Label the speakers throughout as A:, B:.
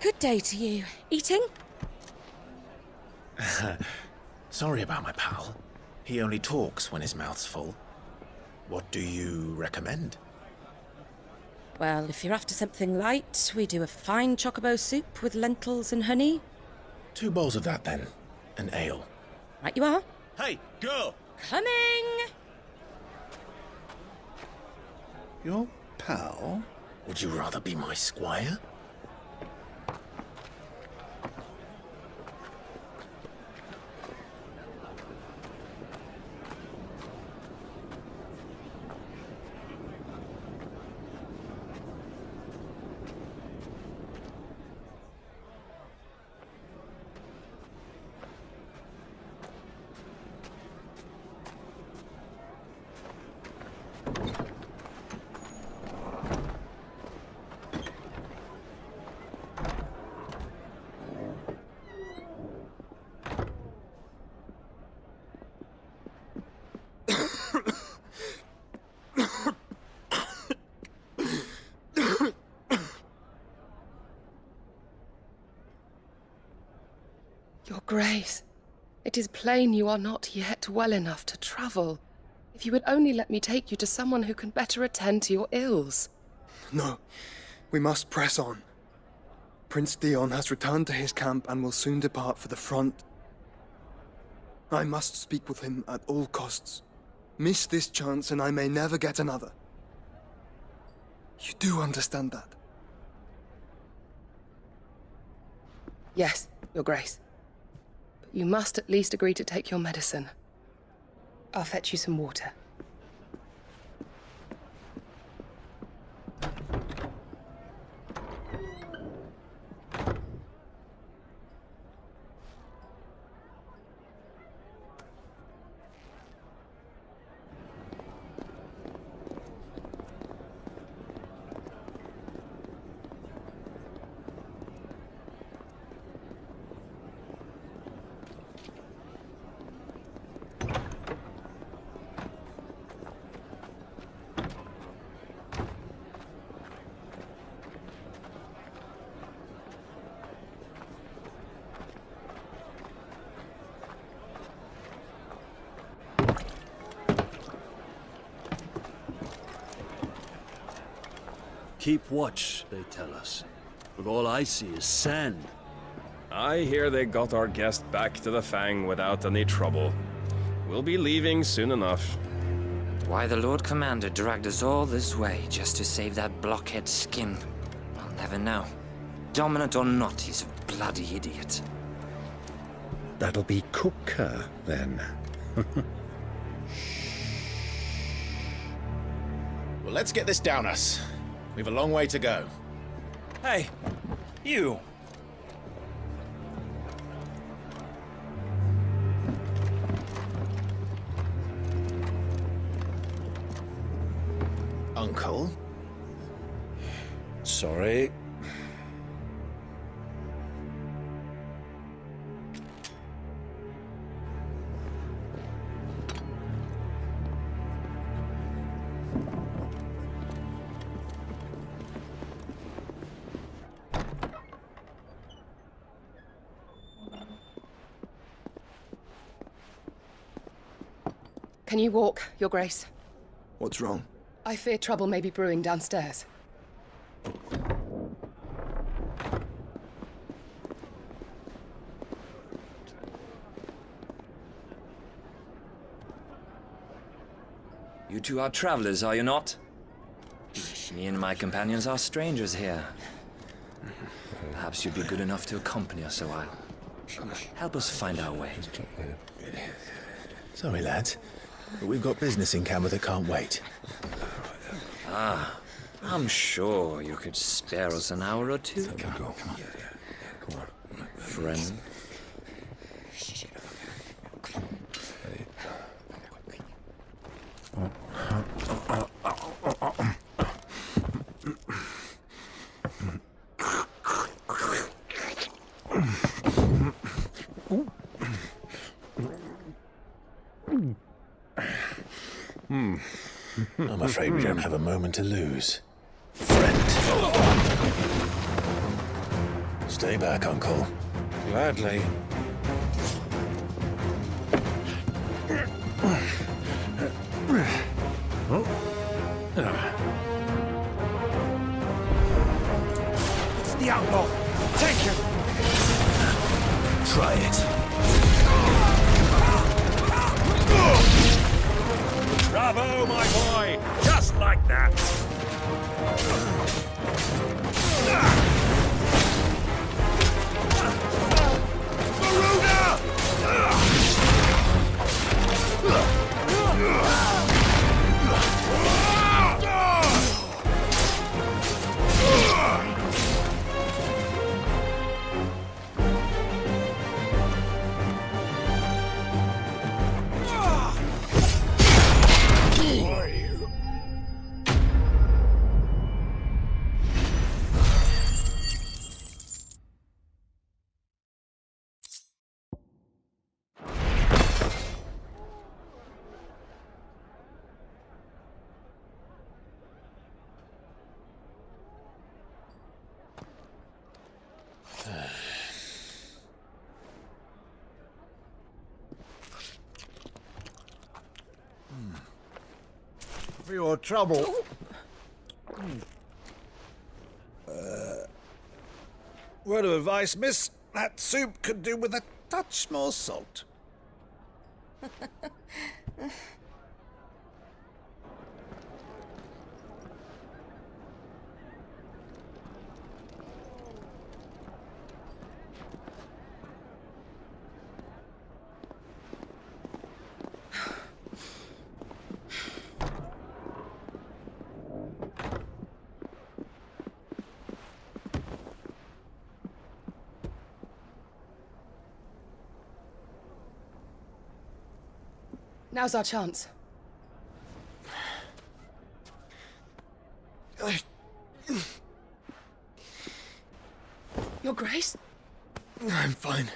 A: Good day to you. Eating?
B: Sorry about my pal. He only talks when his mouth's full. What do you recommend?
A: Well, if you're after something light, we do a fine chocobo soup with lentils and honey.
B: 2 bowls of that, then. An ale.
A: Right you are.
B: Hey, girl!
A: Coming!
C: Your pal?
B: Would you rather be my squire?
D: Your Grace, it is plain you are not yet well enough to travel. If you would only let me take you to someone who can better attend to your ills.
E: No, we must press on. Prince Theon has returned to his camp and will soon depart for the front. I must speak with him at all costs. Miss this chance and I may never get another. You do understand that?
D: Yes, Your Grace. But you must at least agree to take your medicine. I'll fetch you some water.
F: Keep watch, they tell us. But all I see is sand.
G: I hear they got our guest back to the Fang without any trouble. We'll be leaving soon enough.
H: Why the Lord Commander dragged us all this way just to save that blockhead skin, I'll never know. Dominant or not, he's a bloody idiot.
C: That'll be Cooker, then.
B: Well, let's get this down us. We've a long way to go.
G: Hey, you!
B: Uncle?
C: Sorry.
D: Can you walk, Your Grace?
E: What's wrong?
D: I fear trouble may be brewing downstairs.
H: You two are travelers, are you not? Me and my companions are strangers here. Perhaps you'd be good enough to accompany us a while. Help us find our way.
B: Sorry, lads. But we've got business in camera that can't wait.
H: Ah, I'm sure you could spare us an hour or two.
C: Come on.
H: Friend.
B: I'm afraid we don't have a moment to lose. Friend. Stay back, Uncle.
C: Gladly.
B: It's the outlaw! Take him! Try it.
G: Bravo, my boy! Just like that!
C: For your trouble. Word of advice, miss. That soup could do with a touch more salt.
D: Now's our chance. Your Grace?
E: I'm fine.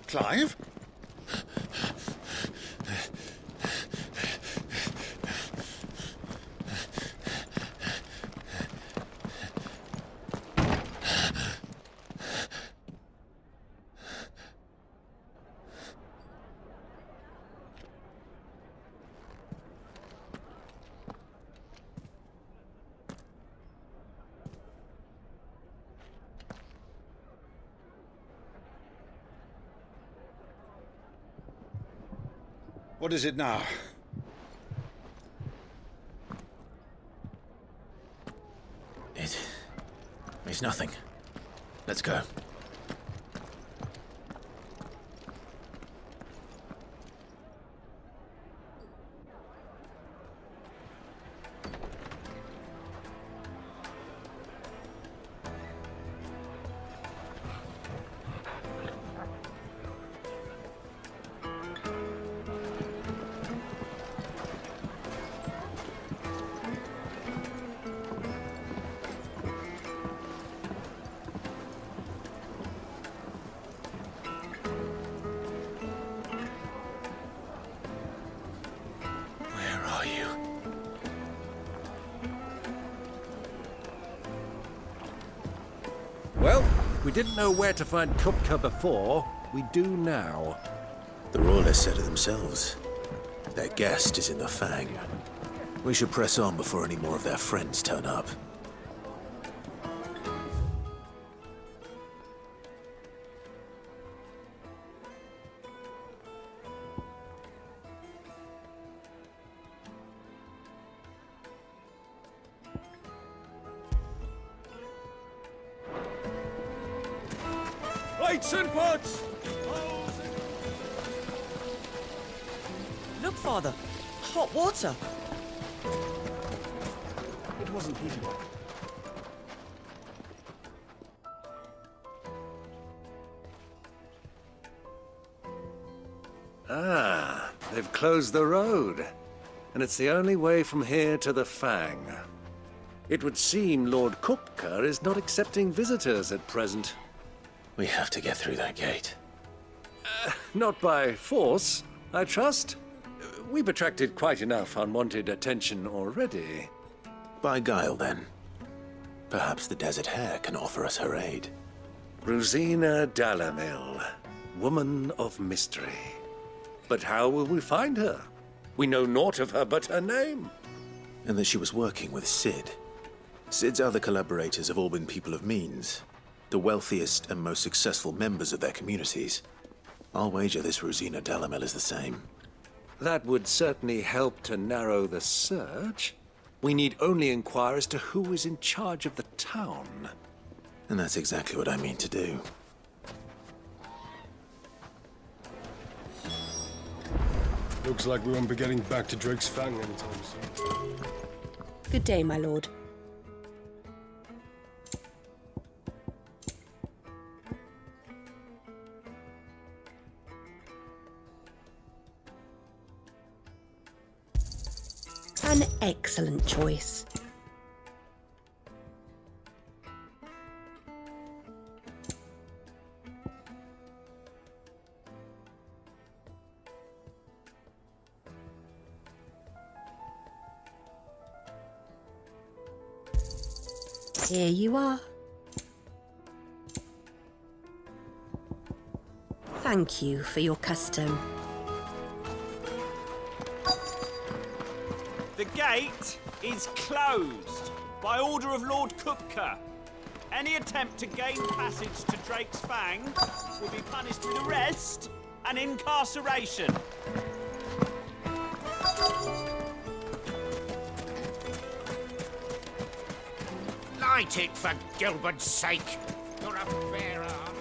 C: Clive? What is it now?
B: It's nothing. Let's go.
C: Well, we didn't know where to find Kupka before. We do now.
B: The Royalists said it themselves. Their guest is in the Fang. We should press on before any more of their friends turn up.
G: Lights and pots!
I: Look, Father. hot water.
F: It wasn't heated.
C: Ah, they've closed the road. And it's the only way from here to the Fang. It would seem Lord Kupka is not accepting visitors at present.
B: We have to get through that gate.
C: Not by force, I trust. We've attracted quite enough unwanted attention already.
B: By guile, then. Perhaps the Desert Hare can offer us her aid.
C: Rosina Dalamil, woman of mystery. But how will we find her? We know naught of her but her name.
B: And that she was working with Sid. Sid's other collaborators have all been people of means, the wealthiest and most successful members of their communities. I'll wager this Rosina Dalamil is the same.
C: That would certainly help to narrow the search. We need only inquire as to who is in charge of the town.
B: And that's exactly what I mean to do.
F: Looks like we won't be getting back to Drake's Fang anytime soon.
A: Good day, my lord. An excellent choice. Here you are. Thank you for your custom.
J: The gate is closed by order of Lord Kupka. Any attempt to gain passage to Drake's Fang will be punished with arrest and incarceration.
K: Light it, for Gilbert's sake. You're a fair arm.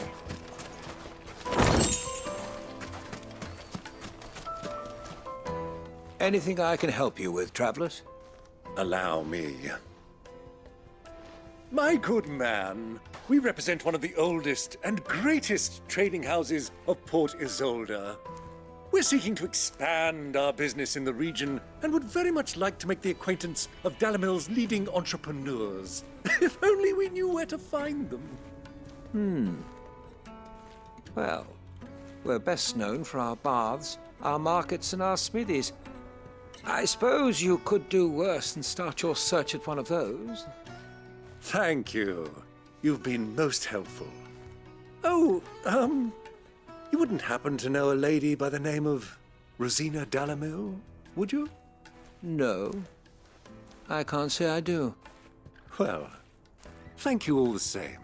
C: Anything I can help you with, travelers? Allow me. My good man, we represent one of the oldest and greatest trading houses of Port Isolde. We're seeking to expand our business in the region and would very much like to make the acquaintance of Dalamil's leading entrepreneurs. If only we knew where to find them.
L: Well, we're best known for our baths, our markets, and our smithies. I suppose you could do worse than start your search at one of those.
C: Thank you. You've been most helpful. Oh, you wouldn't happen to know a lady by the name of Rosina Dalamil, would you?
L: No, I can't say I do.
C: Well, thank you all the same.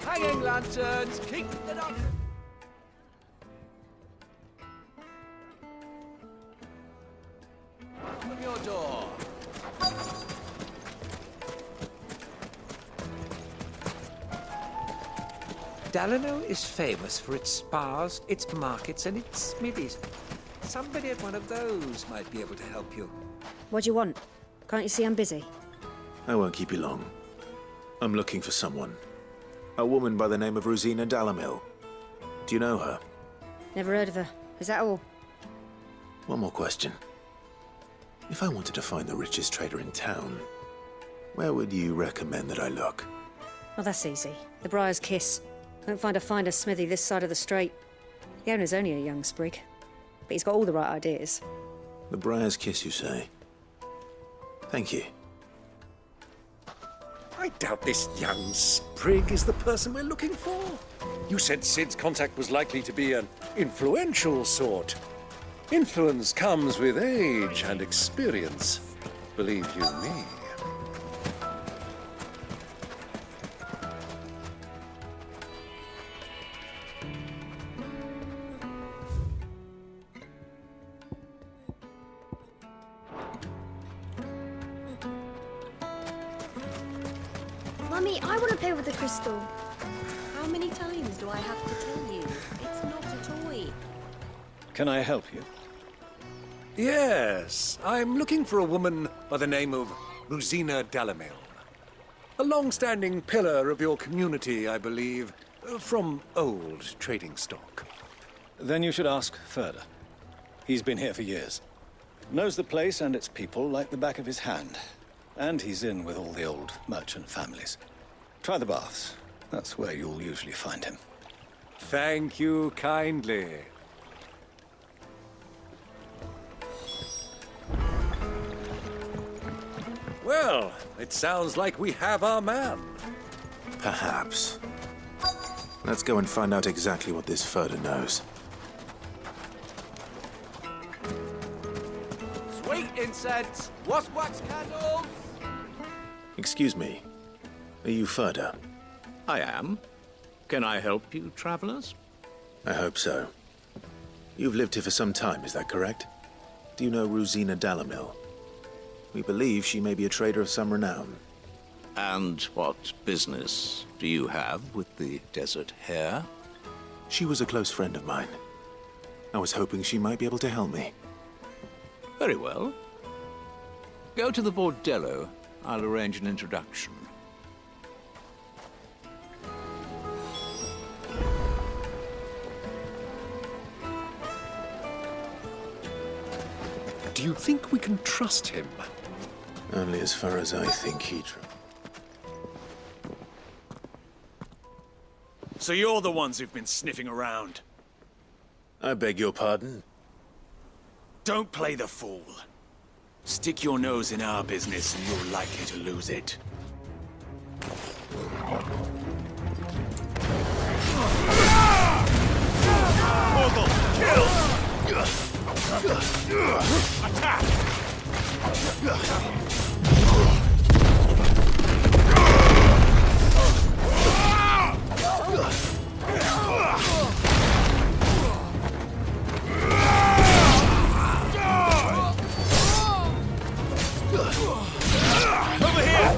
L: Hanging lanterns, keep it up! Open your door. Dalano is famous for its spas, its markets, and its smithies. Somebody at one of those might be able to help you.
M: What do you want? Can't you see I'm busy?
B: I won't keep you long. I'm looking for someone. A woman by the name of Rosina Dalamil. Do you know her?
M: Never heard of her. Is that all?
B: One more question. If I wanted to find the richest trader in town, where would you recommend that I look?
M: Well, that's easy. The Briar's Kiss. Won't find a finer smithy this side of the strait. The owner's only a young sprig, but he's got all the right ideas.
B: The Briar's Kiss, you say? Thank you.
C: I doubt this young sprig is the person we're looking for. You said Sid's contact was likely to be an influential sort. Influence comes with age and experience, believe you me.
I: Mummy, I want to play with the crystal.
N: How many times do I have to tell you? It's not a toy.
O: Can I help you?
C: Yes, I'm looking for a woman by the name of Rosina Dalamil. A long-standing pillar of your community, I believe, from old trading stock.
O: Then you should ask Ferda. He's been here for years. Knows the place and its people like the back of his hand. And he's in with all the old merchant families. Try the baths. That's where you'll usually find him.
C: Thank you kindly. Well, it sounds like we have our man.
B: Perhaps. Let's go and find out exactly what this Ferda knows.
P: Sweet incense! What's wax candles?
B: Excuse me. Are you Ferda?
Q: I am. Can I help you, travelers?
B: I hope so. You've lived here for some time, is that correct? Do you know Rosina Dalamil? We believe she may be a trader of some renown.
Q: And what business do you have with the desert hare?
B: She was a close friend of mine. I was hoping she might be able to help me.
Q: Very well. Go to the bordello. I'll arrange an introduction.
C: Do you think we can trust him?
B: Only as far as I think he
J: So you're the ones who've been sniffing around.
B: I beg your pardon?
J: Don't play the fool. Stick your nose in our business and you're likely to lose it. Morgul, kill! Attack! Over here!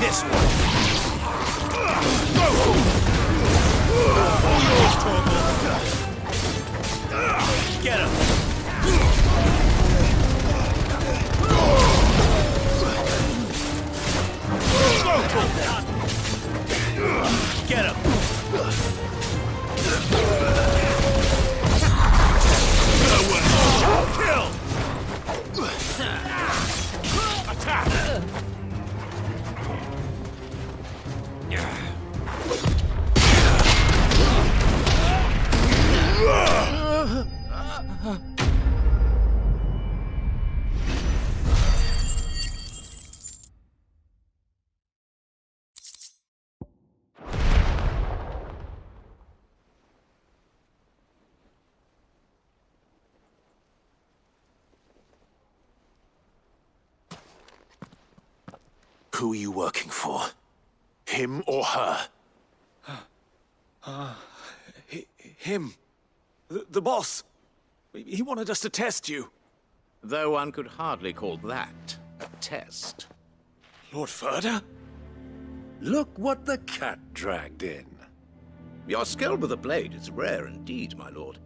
J: This one! All yours, Torgal! Get him! Get him! Kill! Attack!
B: Who are you working for? Him or her?
J: Him. The boss. He wanted us to test you.
Q: Though one could hardly call that a test.
J: Lord Ferda?
C: Look what the cat dragged in.
Q: Your skill with the blade is rare indeed, my lord.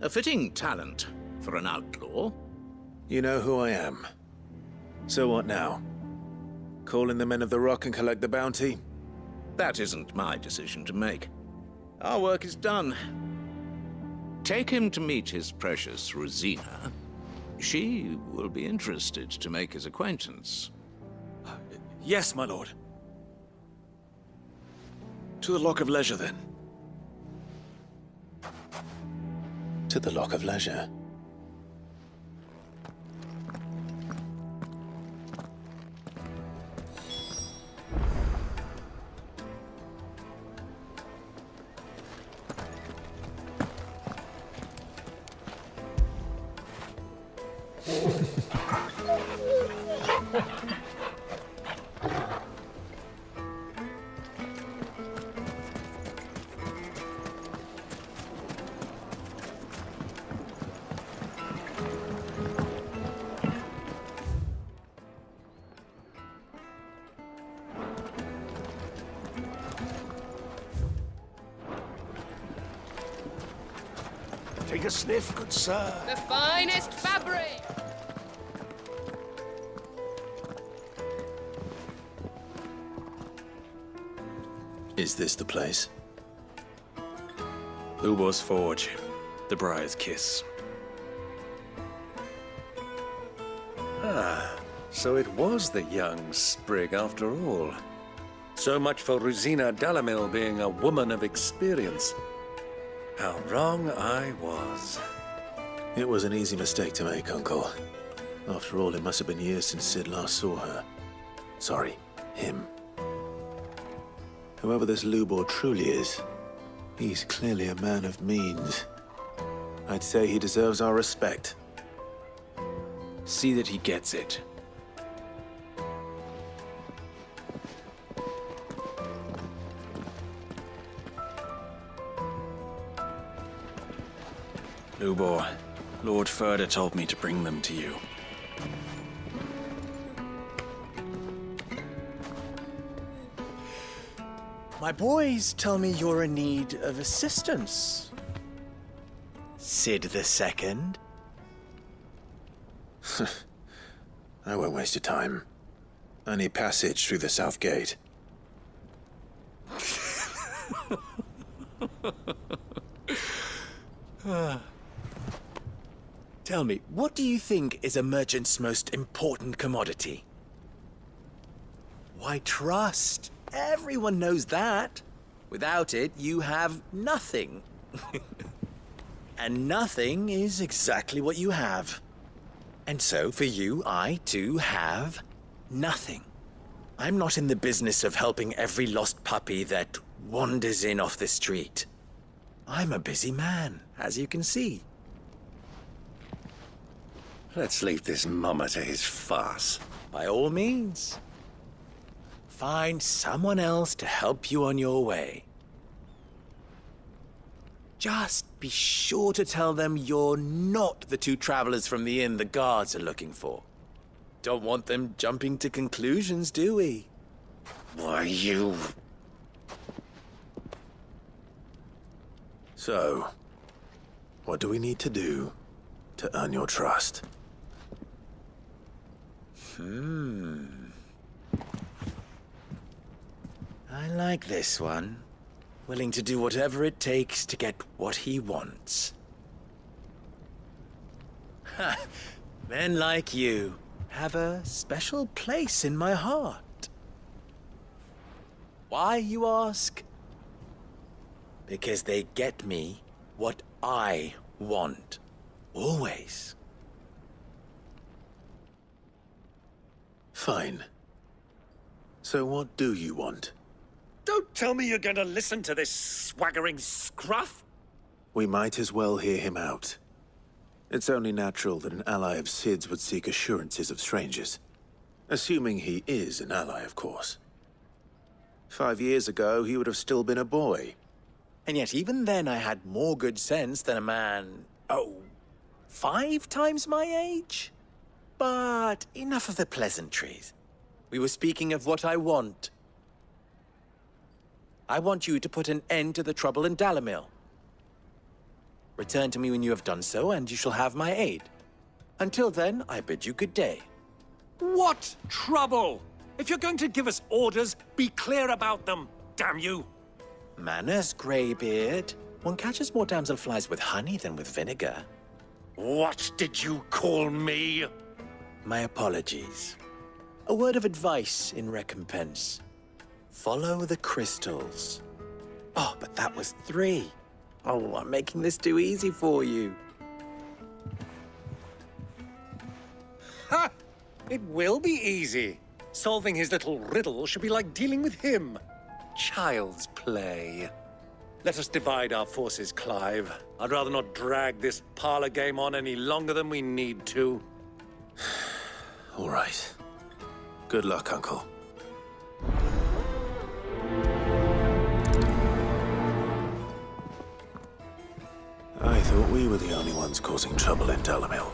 Q: A fitting talent for an outlaw.
B: You know who I am. So what now? Call in the men of the Rock and collect the bounty?
Q: That isn't my decision to make. Our work is done. Take him to meet his precious Rosina. She will be interested to make his acquaintance.
J: Yes, my lord. To the Lock of Leisure, then.
B: To the Lock of Leisure.
K: Take a sniff, good sir.
D: The finest fabric!
B: Is this the place?
G: Lubo's Forge, the Briar's Kiss.
C: Ah, so it was the young sprig after all. So much for Rosina Dalamil being a woman of experience. How wrong I was.
B: It was an easy mistake to make, Uncle. After all, it must have been years since Sid last saw her. Sorry, him. Whoever this Lubor truly is, he's clearly a man of means. I'd say he deserves our respect.
F: See that he gets it. Lubor, Lord Furder told me to bring them to you.
R: My boys tell me you're in need of assistance. Sid the Second?
B: I won't waste your time. I need passage through the south gate.
R: Tell me, what do you think is a merchant's most important commodity? Why, trust. Everyone knows that. Without it, you have nothing. And nothing is exactly what you have. And so, for you, I, too, have nothing. I'm not in the business of helping every lost puppy that wanders in off the street. I'm a busy man, as you can see.
C: Let's leave this mummer to his farce.
R: By all means. Find someone else to help you on your way. Just be sure to tell them you're not the two travelers from the inn the guards are looking for. Don't want them jumping to conclusions, do we?
C: Why, you...
B: So, what do we need to do to earn your trust?
R: I like this one. Willing to do whatever it takes to get what he wants. Ha! Men like you have a special place in my heart. Why, you ask? Because they get me what I want. Always.
B: Fine. So what do you want?
C: Don't tell me you're going to listen to this swaggering scruff!
B: We might as well hear him out. It's only natural that an ally of Sid's would seek assurances of strangers. Assuming he is an ally, of course. 5 years ago, he would have still been a boy.
R: And yet even then I had more good sense than a man, 5 times my age? But enough of the pleasantries. We were speaking of what I want. I want you to put an end to the trouble in Dalamil. Return to me when you have done so, and you shall have my aid. Until then, I bid you good day.
C: What trouble? If you're going to give us orders, be clear about them, damn you!
R: Manners, Greybeard. One catches more damselflies with honey than with vinegar.
C: What did you call me?
R: My apologies. A word of advice in recompense. Follow the crystals. Oh, but that was 3. Oh, I'm making this too easy for you.
C: Ha! It will be easy. Solving his little riddle should be like dealing with him. Child's play. Let us divide our forces, Clive. I'd rather not drag this parlor game on any longer than we need to.
B: All right. Good luck, Uncle. I thought we were the only ones causing trouble in Dalamil.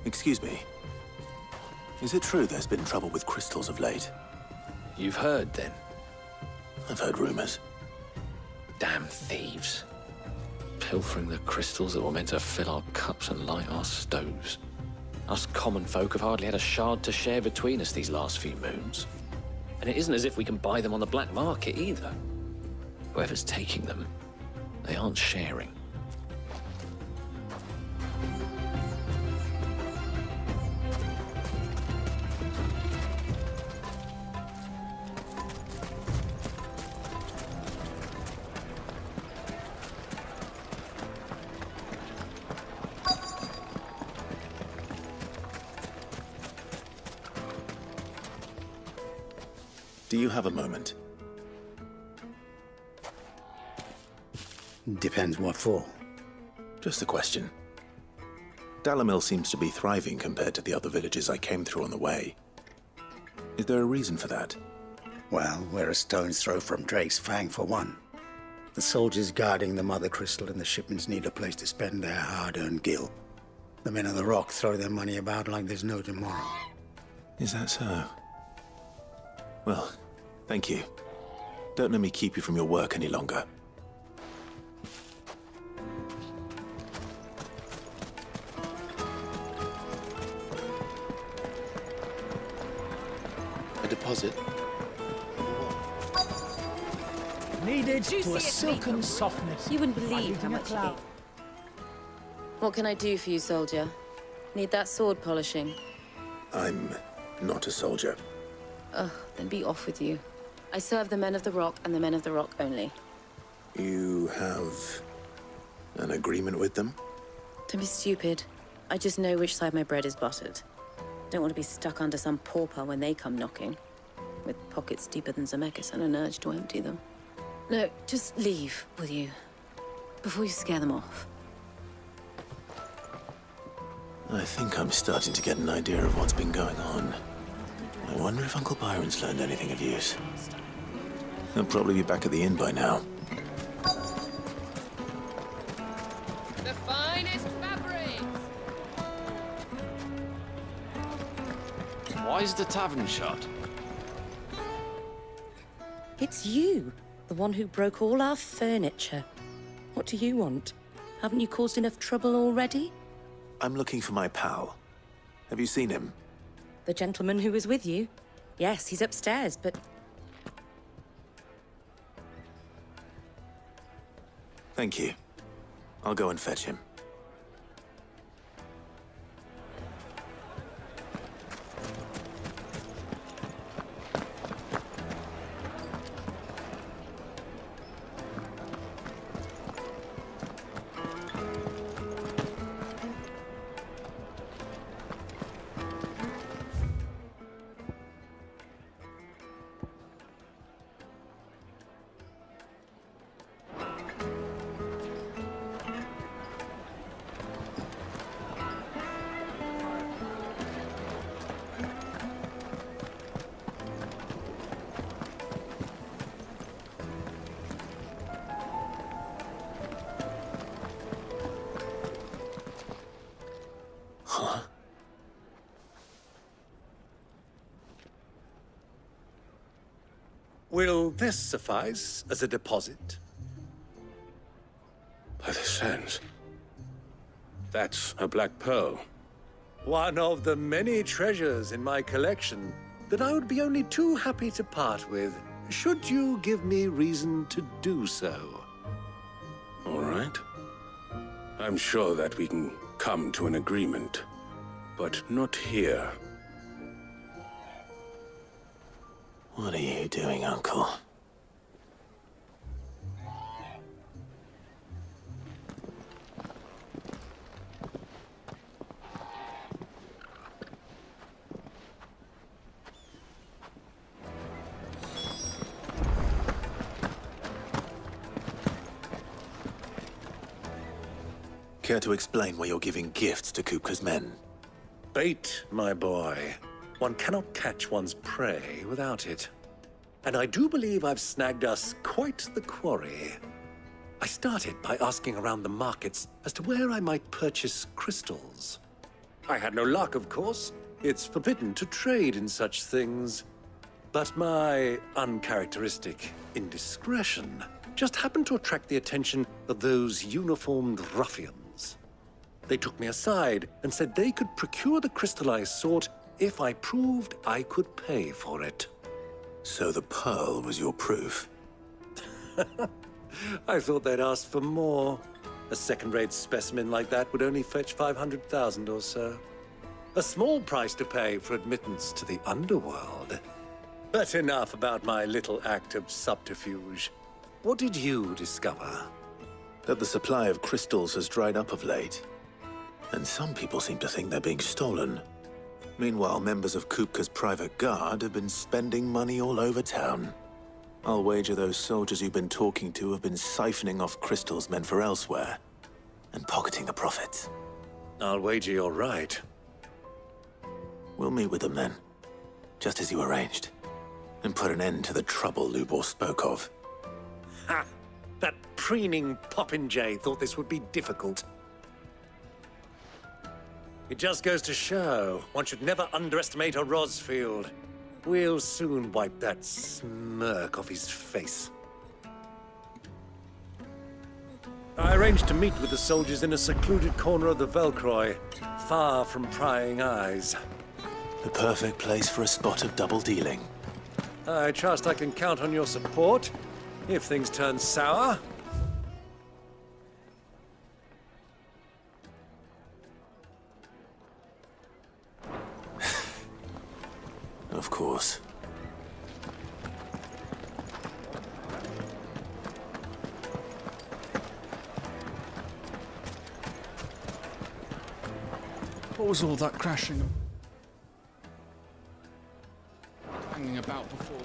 B: Excuse me. Is it true there's been trouble with crystals of late?
R: You've heard, then?
B: I've heard rumors.
R: Damn thieves. Pilfering the crystals that were meant to fill our cups and light our stoves. Us common folk have hardly had a shard to share between us these last few moons. And it isn't as if we can buy them on the black market either. Whoever's taking them, they aren't sharing.
B: Do you have a moment?
S: Depends what for.
B: Just a question. Dalamil seems to be thriving compared to the other villages I came through on the way. Is there a reason for that?
S: Well, we're a stone's throw from Drake's Fang, for one. The soldiers guarding the Mother Crystal and the shipments need a place to spend their hard-earned gil. The men of the Rock throw their money about like there's no tomorrow.
B: Is that so? Well, thank you. Don't let me keep you from your work any longer.
R: A deposit?
T: Needed
A: Juicy
T: to a
A: as
T: silken
A: meat.
T: softness.
A: You wouldn't
T: by
A: believe how
T: leading a
A: much you
T: cloud.
A: eat. What can I do for you, soldier? Need that sword polishing?
B: I'm not a soldier.
A: Ugh, then be off with you. I serve the men of the Rock and the men of the Rock only.
B: You have an agreement with them?
A: Don't be stupid. I just know which side my bread is buttered. Don't want to be stuck under some pauper when they come knocking, with pockets deeper than Zemeckis and an urge to empty them. No, just leave, will you? Before you scare them off.
B: I think I'm starting to get an idea of what's been going on. I wonder if Uncle Byron's learned anything of use. He'll probably be back at the inn by now.
D: The finest fabrics!
R: Why is the tavern shut?
A: It's you, the one who broke all our furniture. What do you want? Haven't you caused enough trouble already?
B: I'm looking for my pal. Have you seen him?
A: The gentleman who was with you? Yes, he's upstairs, but...
B: Thank you. I'll go and fetch him.
C: Will this suffice as a deposit?
U: By the sands. That's a black pearl.
C: One of the many treasures in my collection that I would be only too happy to part with, should you give me reason to do so.
U: All right. I'm sure that we can come to an agreement, but not here.
B: What are you doing, Uncle? Care to explain why you're giving gifts to Kupka's men?
C: Bait, my boy. One cannot catch one's prey without it. And I do believe I've snagged us quite the quarry. I started by asking around the markets as to where I might purchase crystals. I had no luck, of course. It's forbidden to trade in such things. But my uncharacteristic indiscretion just happened to attract the attention of those uniformed ruffians. They took me aside and said they could procure the crystal I sought if I proved I could pay for it.
B: So the pearl was your proof?
C: I thought they'd asked for more. A second-rate specimen like that would only fetch 500,000 or so. A small price to pay for admittance to the underworld. But enough about my little act of subterfuge. What did you discover?
B: That the supply of crystals has dried up of late. And some people seem to think they're being stolen. Meanwhile, members of Kupka's private guard have been spending money all over town. I'll wager those soldiers you've been talking to have been siphoning off crystals meant for elsewhere, and pocketing the profits.
C: I'll wager you're right.
B: We'll meet with them then, just as you arranged, and put an end to the trouble Lubor spoke of.
C: Ha! That preening popinjay thought this would be difficult. It just goes to show, one should never underestimate a Rosfield. We'll soon wipe that smirk off his face. I arranged to meet with the soldiers in a secluded corner of the Velcroy, far from prying eyes.
B: The perfect place for a spot of double dealing.
C: I trust I can count on your support, if things turn sour.
B: Of course.
H: What was all that crashing? Hanging about before.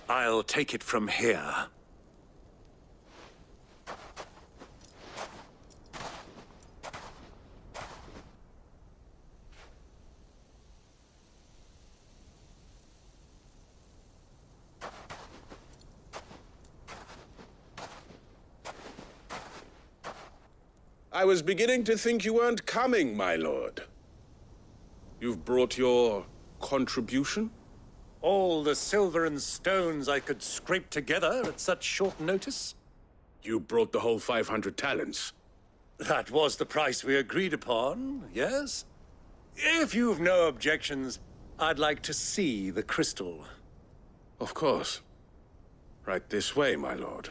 C: I'll take it from here.
U: I was beginning to think you weren't coming, my lord. You've brought your contribution?
C: All the silver and stones I could scrape together at such short notice.
U: You brought the whole 500 talents.
C: That was the price we agreed upon, yes? If you've no objections, I'd like to see the crystal.
U: Of course. Right this way, my lord.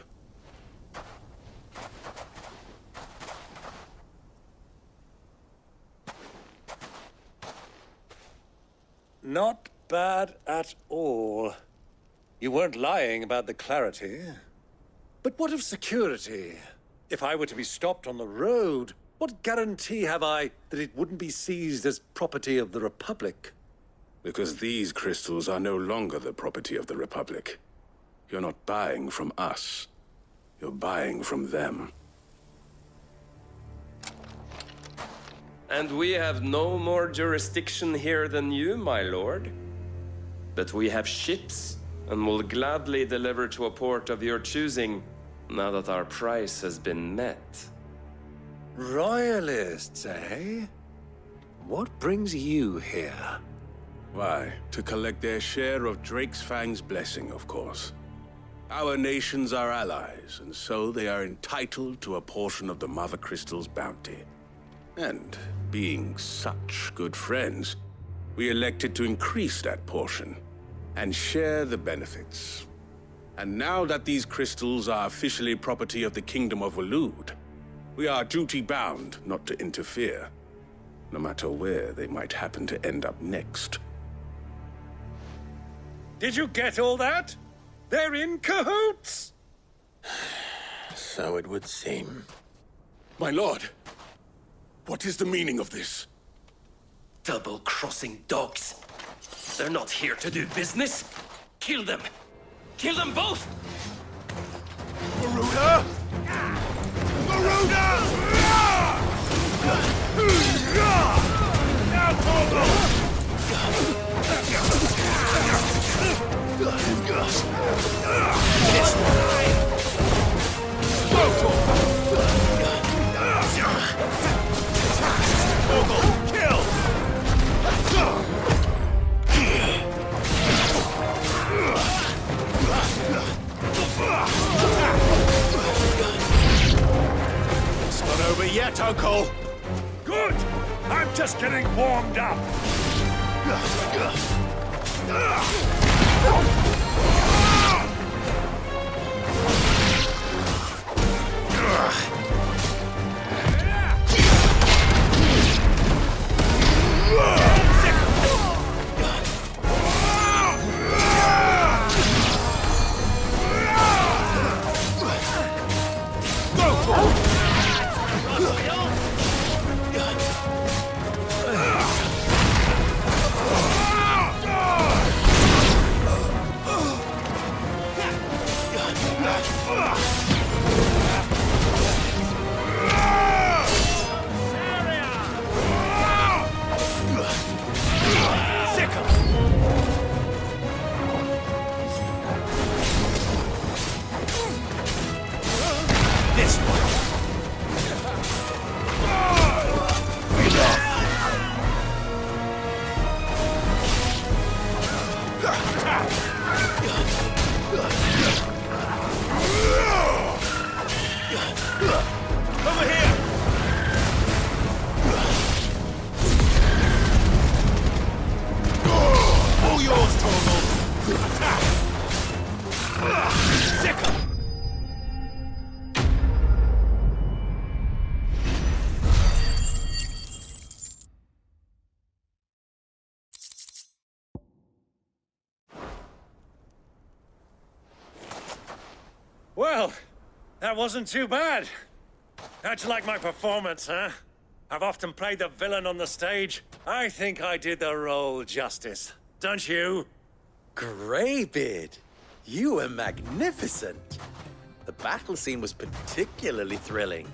C: Not bad at all. You weren't lying about the clarity. But what of security? If I were to be stopped on the road, what guarantee have I that it wouldn't be seized as property of the Republic?
U: Because these crystals are no longer the property of the Republic. You're not buying from us. You're buying from them.
G: And we have no more jurisdiction here than you, my lord. But we have ships, and will gladly deliver to a port of your choosing, now that our price has been met.
C: Royalists, eh? What brings you here?
U: Why, to collect their share of Drake's Fang's blessing, of course. Our nations are allies, and so they are entitled to a portion of the Mother Crystal's bounty. And, being such good friends, we elected to increase that portion and share the benefits. And now that these crystals are officially property of the Kingdom of Waloed, we are duty-bound not to interfere, no matter where they might happen to end up next.
C: Did you get all that? They're in cahoots!
B: So it would seem.
U: My lord, what is the meaning of this?
G: Double-crossing dogs. They're not here to do business. Kill them! Kill them both!
U: Garuda! Garuda! Now, Togo!
C: It's not over yet, Uncle. Good! I'm just getting warmed up. Well, that wasn't too bad. How'd you like my performance, huh? I've often played the villain on the stage. I think I did the role justice. Don't you?
R: Greybeard, you were magnificent. The battle scene was particularly thrilling.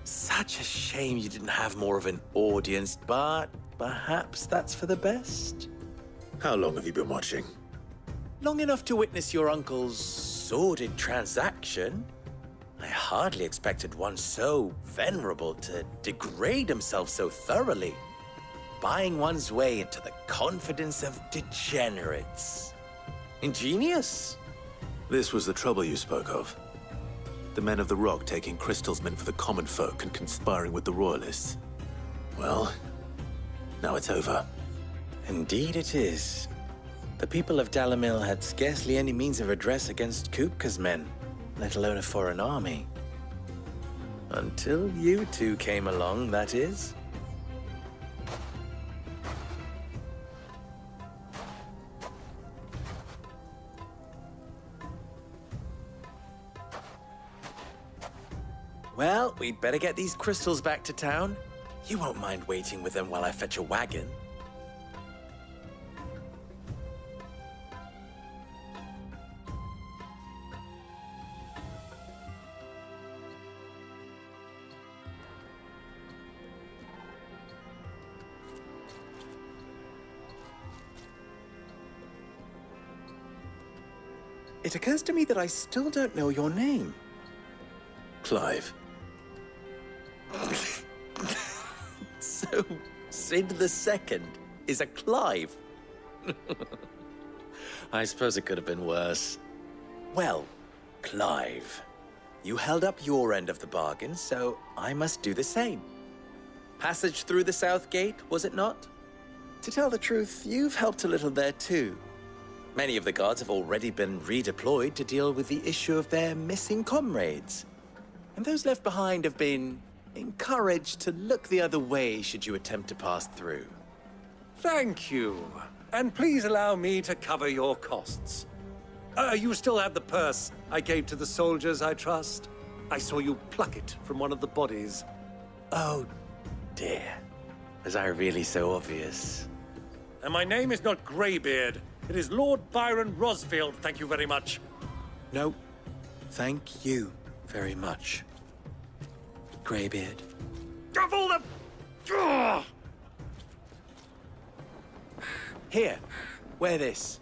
R: Such a shame you didn't have more of an audience, but perhaps that's for the best.
B: How long have you been watching?
R: Long enough to witness your uncle's sordid transaction. I hardly expected one so venerable to degrade himself so thoroughly, buying one's way into the confidence of degenerates. Ingenious.
B: This was the trouble you spoke of. The men of the Rock taking crystals meant for the common folk and conspiring with the Royalists. Well, now it's over.
R: Indeed it is. The people of Dalamil had scarcely any means of redress against Kupka's men, let alone a foreign army. Until you two came along, that is. Well, we'd better get these crystals back to town. You won't mind waiting with them while I fetch a wagon. It occurs to me that I still don't know your name.
B: Clive.
R: So, Sid the Second is a Clive? I suppose it could have been worse. Well, Clive, you held up your end of the bargain, so I must do the same. Passage through the South Gate, was it not? To tell the truth, you've helped a little there too. Many of the guards have already been redeployed to deal with the issue of their missing comrades. And those left behind have been encouraged to look the other way should you attempt to pass through.
C: Thank you. And please allow me to cover your costs. You still have the purse I gave to the soldiers, I trust? I saw you pluck it from one of the bodies.
R: Oh, dear. Was I really so obvious?
C: And my name is not Greybeard. It is Lord Byron Rosfield, thank you very much.
R: No, thank you very much, Greybeard.
C: Of all the... Ugh!
R: Here, wear this.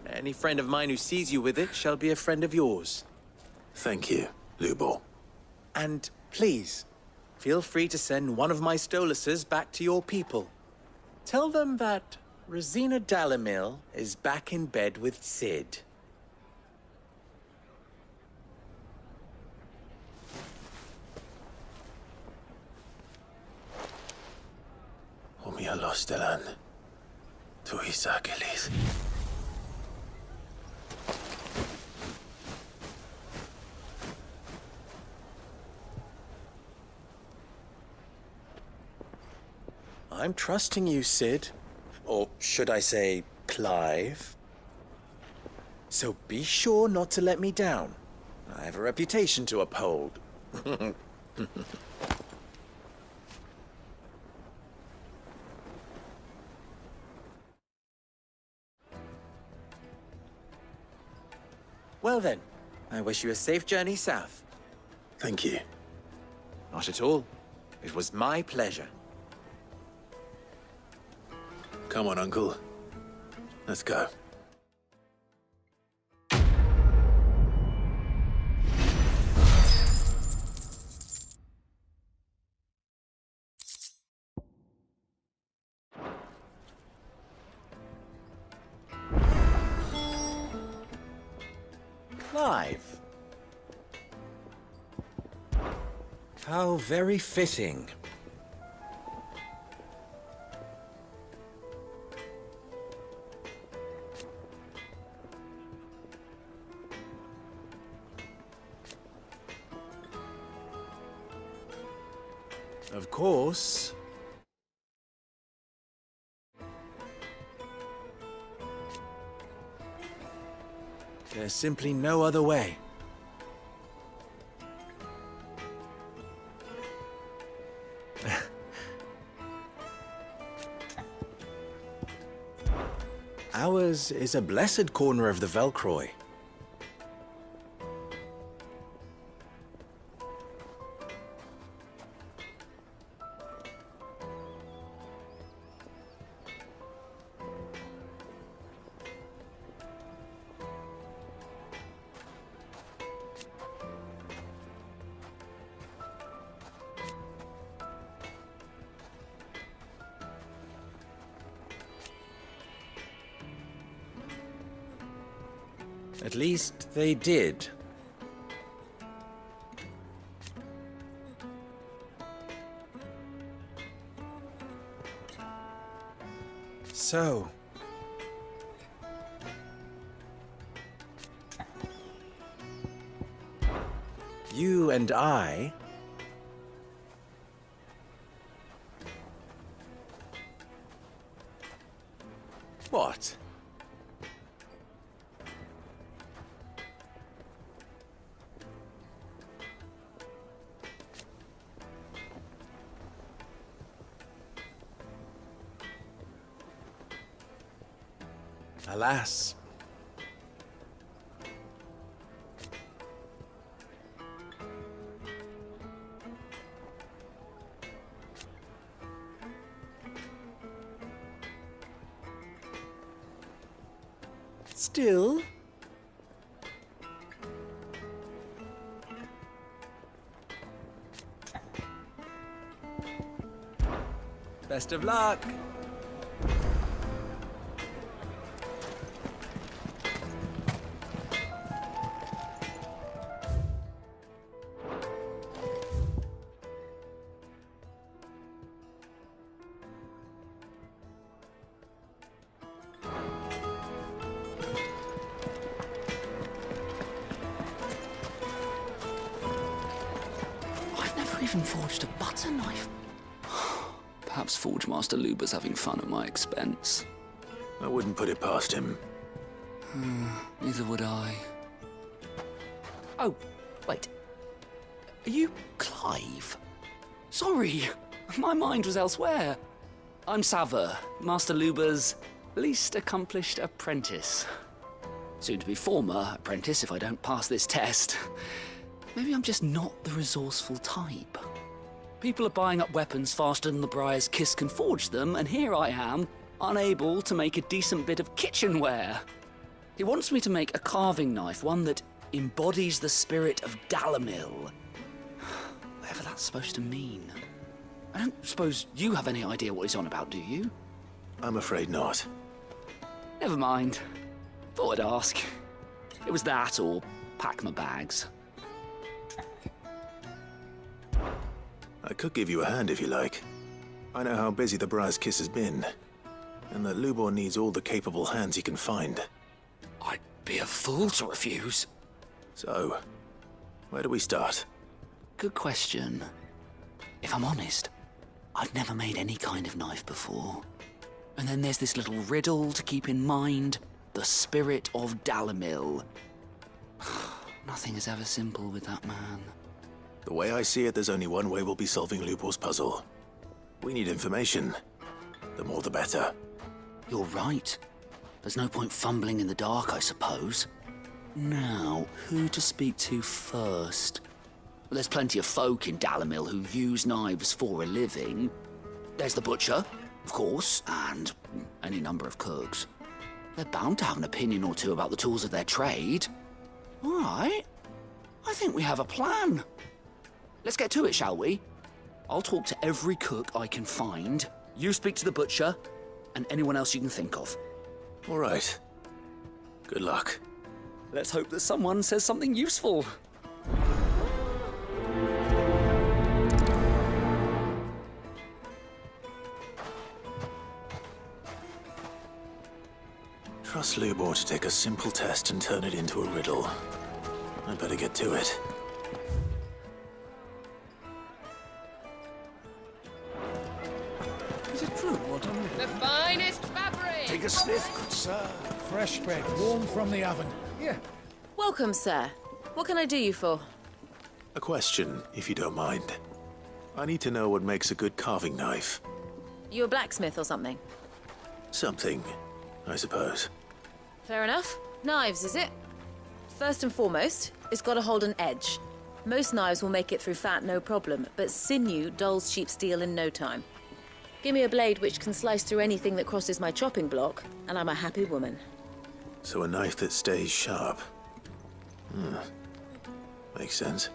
R: Any friend of mine who sees you with it shall be a friend of yours.
B: Thank you, Lubor.
R: And please, feel free to send one of my Stoluses back to your people. Tell them that Rosina Dalamil is back in bed with Sid.
B: Omia Lostelan. Tu Isakelis.
R: I'm trusting you, Sid. Or should I say, Clive? So be sure not to let me down. I have a reputation to uphold. Well then, I wish you a safe journey south.
B: Thank you.
R: Not at all. It was my pleasure.
B: Come on, Uncle. Let's go.
R: Clive. How very fitting. Of course. There's simply no other way. Ours is a blessed corner of the Velcroy.
L: At least they did. So, you and I what? Alas. Still. Best of luck.
E: Even forged a butter knife. Perhaps Forge Master Luber's having fun at my expense.
B: I wouldn't put it past him.
E: Neither would I.
V: Oh, wait. Are you Clive?
E: Sorry, my mind was elsewhere. I'm Saver, Master Luber's least accomplished apprentice. Soon to be former apprentice if I don't pass this test. Maybe I'm just not the resourceful type. People are buying up weapons faster than the Briar's Kiss can forge them, and here I am, unable to make a decent bit of kitchenware. He wants me to make a carving knife, one that embodies the spirit of Dalamil. Whatever that's supposed to mean. I don't suppose you have any idea what he's on about, do you?
B: I'm afraid not.
E: Never mind. Thought I'd ask. It was that or pack my bags.
B: I could give you a hand if you like. I know how busy the Briar's Kiss has been, and that Lubor needs all the capable hands he can find.
E: I'd be a fool to refuse.
B: So, where do we start?
E: Good question. If I'm honest, I've never made any kind of knife before. And then there's this little riddle to keep in mind. The spirit of Dalamil. Nothing is ever simple with that man.
B: The way I see it, there's only one way we'll be solving Lubor's puzzle. We need information. The more the better.
E: You're right. There's no point fumbling in the dark, I suppose. Now, who to speak to first? Well, there's plenty of folk in Dalamil who use knives for a living. There's the butcher, of course, and any number of cooks. They're bound to have an opinion or two about the tools of their trade. All right. I think we have a plan. Let's get to it, shall we? I'll talk to every cook I can find. You speak to the butcher, and anyone else you can think of.
B: All right. Good luck.
E: Let's hope that someone says something useful.
B: Trust Lubor to take a simple test and turn it into a riddle. I'd better get to it.
T: Is it true what I'm reading?
D: The finest fabric!
T: Take a sniff, good sir. Fresh bread, warm from the oven. Here.
A: Welcome, sir. What can I do you for?
B: A question, if you don't mind. I need to know what makes a good carving knife.
A: You a blacksmith or something?
B: Something, I suppose.
A: Fair enough. Knives, is it? First and foremost, it's got to hold an edge. Most knives will make it through fat, no problem, but sinew dulls cheap steel in no time. Give me a blade which can slice through anything that crosses my chopping block, and I'm a happy woman.
B: So a knife that stays sharp. Makes sense.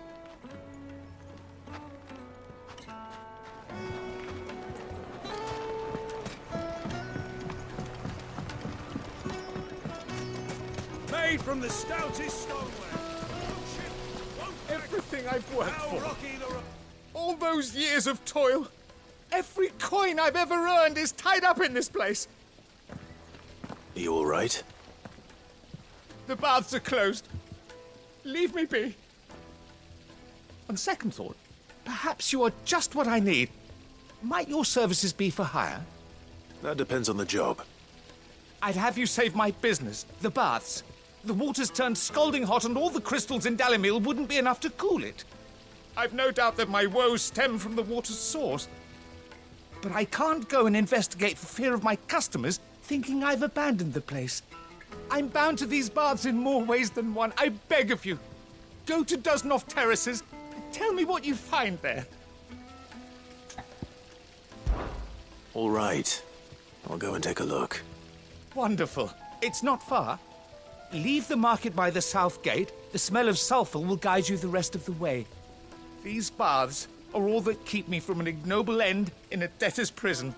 T: Made
U: made from the stoutest stoneware.
T: Everything I've worked for. All those years of toil. Every coin I've ever earned is tied up in this place.
B: Are you all right?
T: The baths are closed. Leave me be. On second thought, perhaps you are just what I need. Might your services be for hire?
B: That depends on the job.
T: I'd have you save my business, the baths. The water's turned scalding hot and all the crystals in Dalimil wouldn't be enough to cool it. I've no doubt that my woes stem from the water's source. But I can't go and investigate for fear of my customers thinking I've abandoned the place. I'm bound to these baths in more ways than one. I beg of you. Go to Dusnoff Terraces. Tell me what you find there.
B: All right. I'll go and take a look.
T: Wonderful. It's not far. Leave the market by the south gate. The smell of sulphur will guide you the rest of the way. These baths are all that keep me from an ignoble end in a debtor's prison.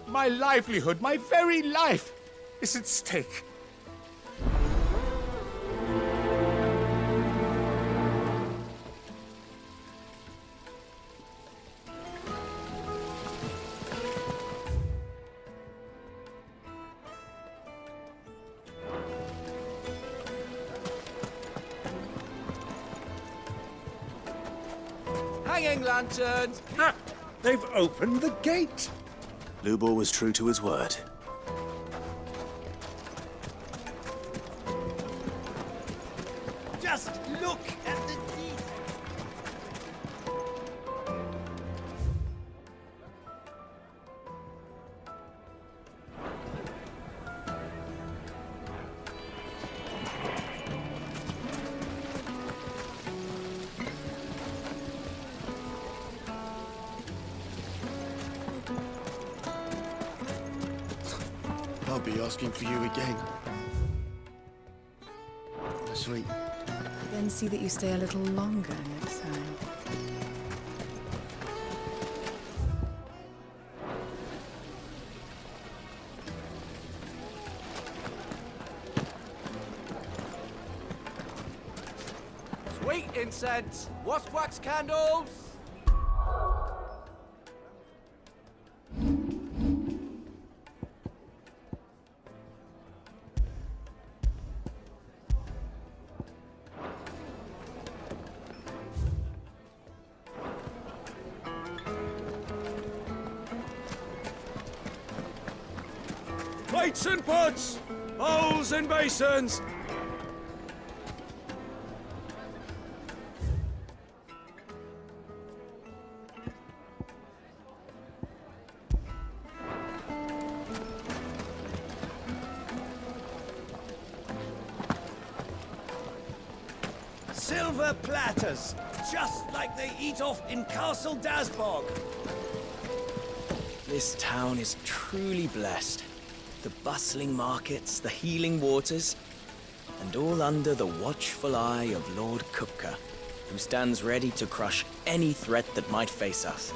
T: My livelihood, my very life, is at stake.
U: Hanging lanterns! Ha! They've opened the gate!
B: Lubor was true to his word.
J: Just look at the detail.
I: I'll be asking for you again. Oh, sweet.
M: Then see that you stay a little longer next time.
P: Sweet incense! Wasp wax candles!
U: Plates and pots! Bowls and basins!
J: Silver platters, just like they eat off in Castle Dasbog.
R: This town is truly blessed. The bustling markets, the healing waters, and all under the watchful eye of Lord Kupka, who stands ready to crush any threat that might face us.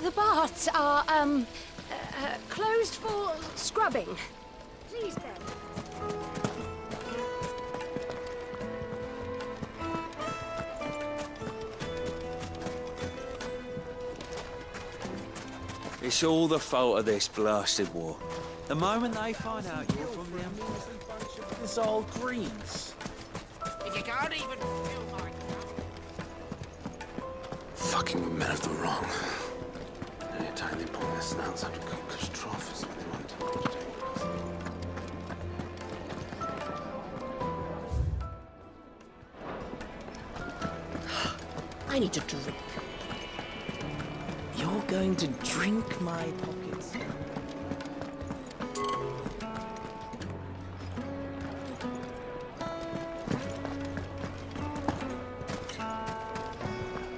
N: The baths are, closed for scrubbing. Please, then.
W: It's all the fault of this blasted war. The moment they find out you're from them,
T: It's all greens.
K: If you can't even fill my
B: Fucking men of the wrong. Anytime they pull their snouts out of Kupka's trough is when they want to take us.
M: I need to drink.
R: You're going to drink my pockets.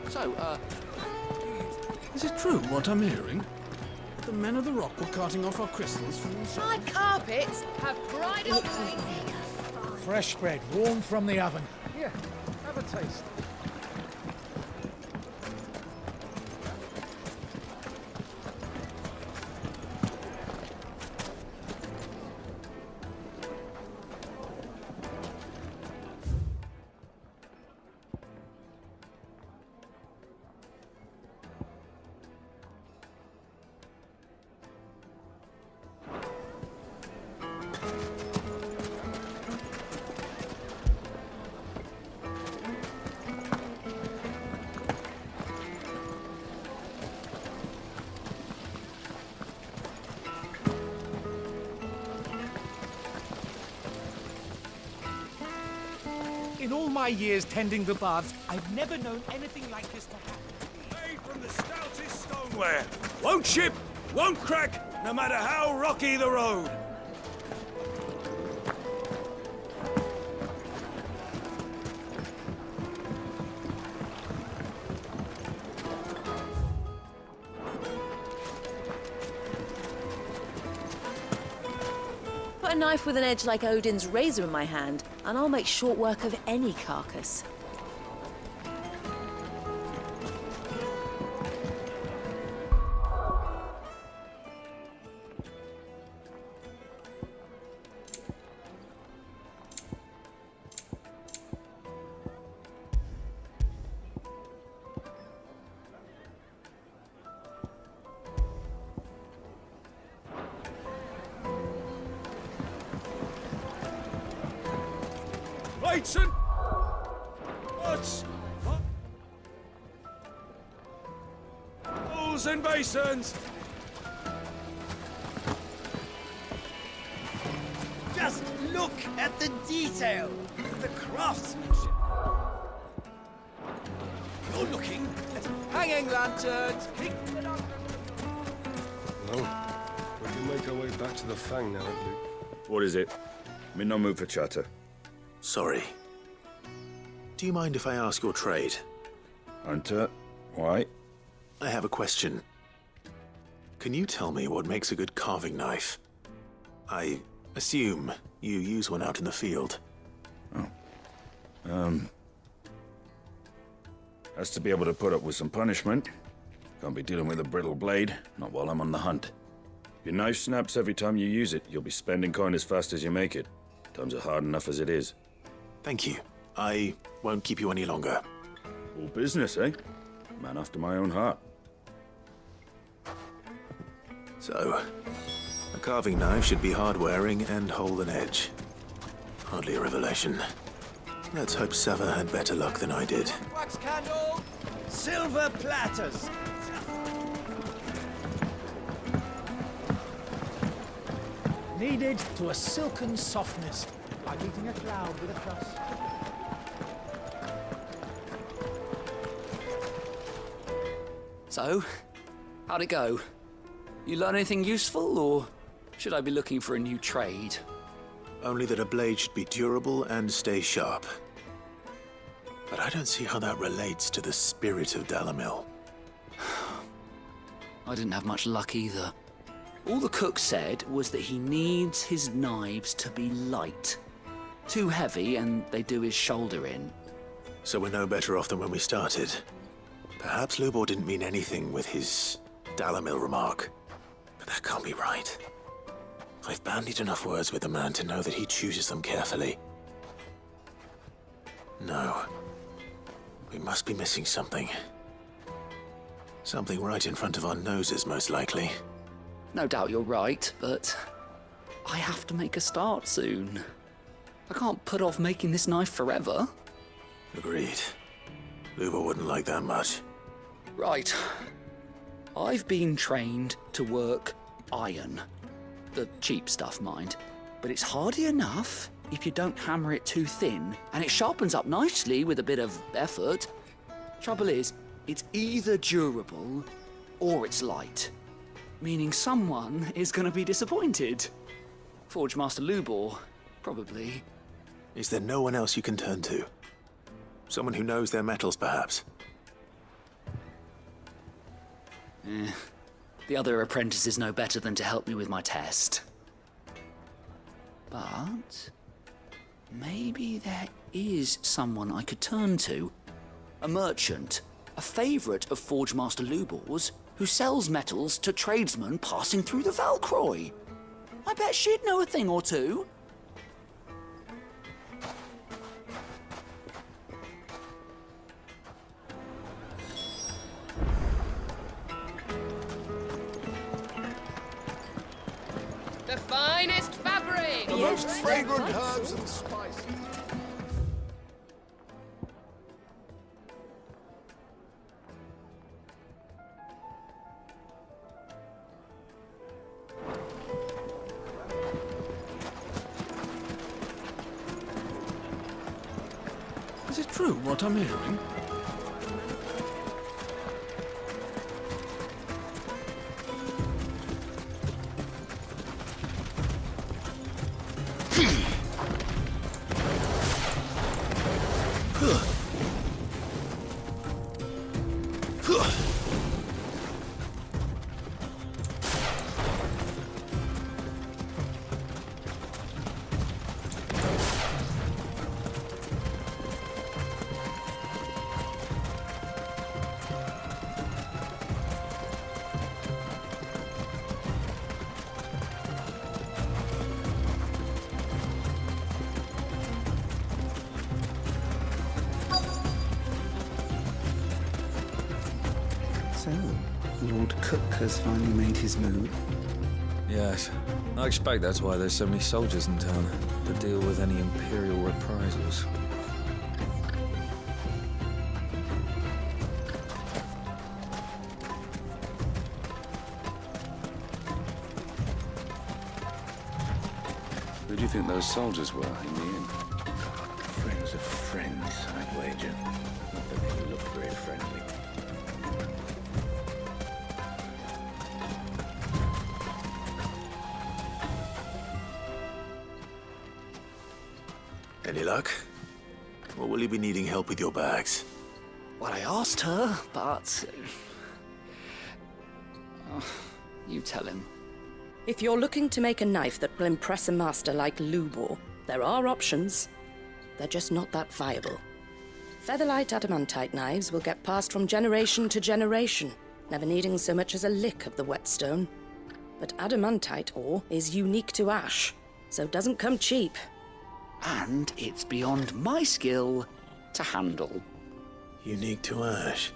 H: So, is it true what I'm hearing? The men of the rock were carting off our crystals from the
D: My carpets have bridal paint.
T: Fresh bread, warm from the oven. Here, have a taste. In all my years tending the baths, I've never known anything like this to happen.
U: Made from the stoutest stoneware. Won't chip, won't crack, no matter how rocky the road.
A: Put a knife with an edge like Odin's razor in my hand, and I'll make short work of any carcass.
U: Plates and pots, bowls and basins.
J: Just look at the detail, the craftsmanship. You're looking at
P: Hanging lanterns!
F: Well, we can make our way back to the Fang now, haven't we?
O: What is it? I'm in no mood for chatter.
B: Sorry. Do you mind if I ask your trade?
O: Hunter, why?
B: I have a question. Can you tell me what makes a good carving knife? I assume you use one out in the field.
O: Has to be able to put up with some punishment. Can't be dealing with a brittle blade, not while I'm on the hunt. If your knife snaps every time you use it, you'll be spending coin as fast as you make it. Times are hard enough as it is.
B: Thank you. I won't keep you any longer.
O: All business, eh? Man after my own heart.
B: So, a carving knife should be hard-wearing and hold an edge. Hardly a revelation. Let's hope Sava had better luck than I did.
P: Wax candle!
J: silver platters.
T: Kneaded to a silken softness, like eating a cloud with a crust.
E: So, how'd it go? You learn anything useful, or should I be looking for a new trade?
B: Only that a blade should be durable and stay sharp. But I don't see how that relates to the spirit of Dalamil.
E: I didn't have much luck either. All the cook said was that he needs his knives to be light. Too heavy and they do his shoulder in.
B: So we're no better off than when we started. Perhaps Lubor didn't mean anything with his Dalamil remark. But that can't be right. I've bandied enough words with the man to know that he chooses them carefully. No. We must be missing something. Something right in front of our noses, most likely.
E: No doubt you're right, but I have to make a start soon. I can't put off making this knife forever.
B: Agreed. Lubor wouldn't like that much.
E: Right. I've been trained to work iron. The cheap stuff, mind. But it's hardy enough if you don't hammer it too thin, and it sharpens up nicely with a bit of effort. Trouble is, it's either durable or it's light. Meaning someone is going to be disappointed. Forge Master Lubor, probably.
B: Is there no one else you can turn to? Someone who knows their metals, perhaps?
E: The other apprentices know better than to help me with my test. But maybe there is someone I could turn to. A merchant, a favourite of Forge Master Lubor's, who sells metals to tradesmen passing through the Valcroy. I bet she'd know a thing or two.
D: The finest fabric!
I: The most fragrant herbs and spices.
H: true what I'm hearing?
G: So, Lord Cook has finally made his move.
L: Yes. I expect that's why there's so many soldiers in town, to deal with any Imperial reprisals.
F: Who do you think those soldiers were in the end?
B: Friends of friends, I'd wager. Not that they look very friendly. Any luck? Or will you be needing help with your bags?
E: Well, I asked her, but... you tell him.
Q: If you're looking to make a knife that will impress a master like Lubor, there are options. They're just not that viable. Featherlight adamantite knives will get passed from generation to generation, never needing so much as a lick of the whetstone. But adamantite ore is unique to ash, so doesn't come cheap.
E: And it's beyond my skill to handle.
B: Unique to ash.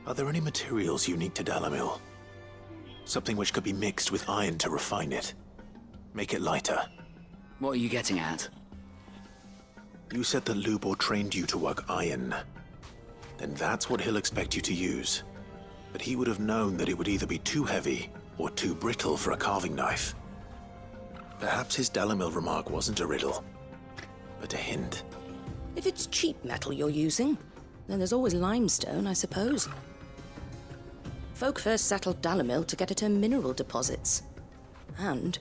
B: Are there any materials unique to Dalamil? Something which could be mixed with iron to refine it. Make it lighter.
E: What are you getting at?
B: You said that Lubor trained you to work iron. Then that's what he'll expect you to use. But he would have known that it would either be too heavy or too brittle for a carving knife. Perhaps his Dalamil remark wasn't a riddle, but a hint.
Q: If it's cheap metal you're using, then there's always limestone, I suppose. Folk first settled Dalamil to get at her mineral deposits. And,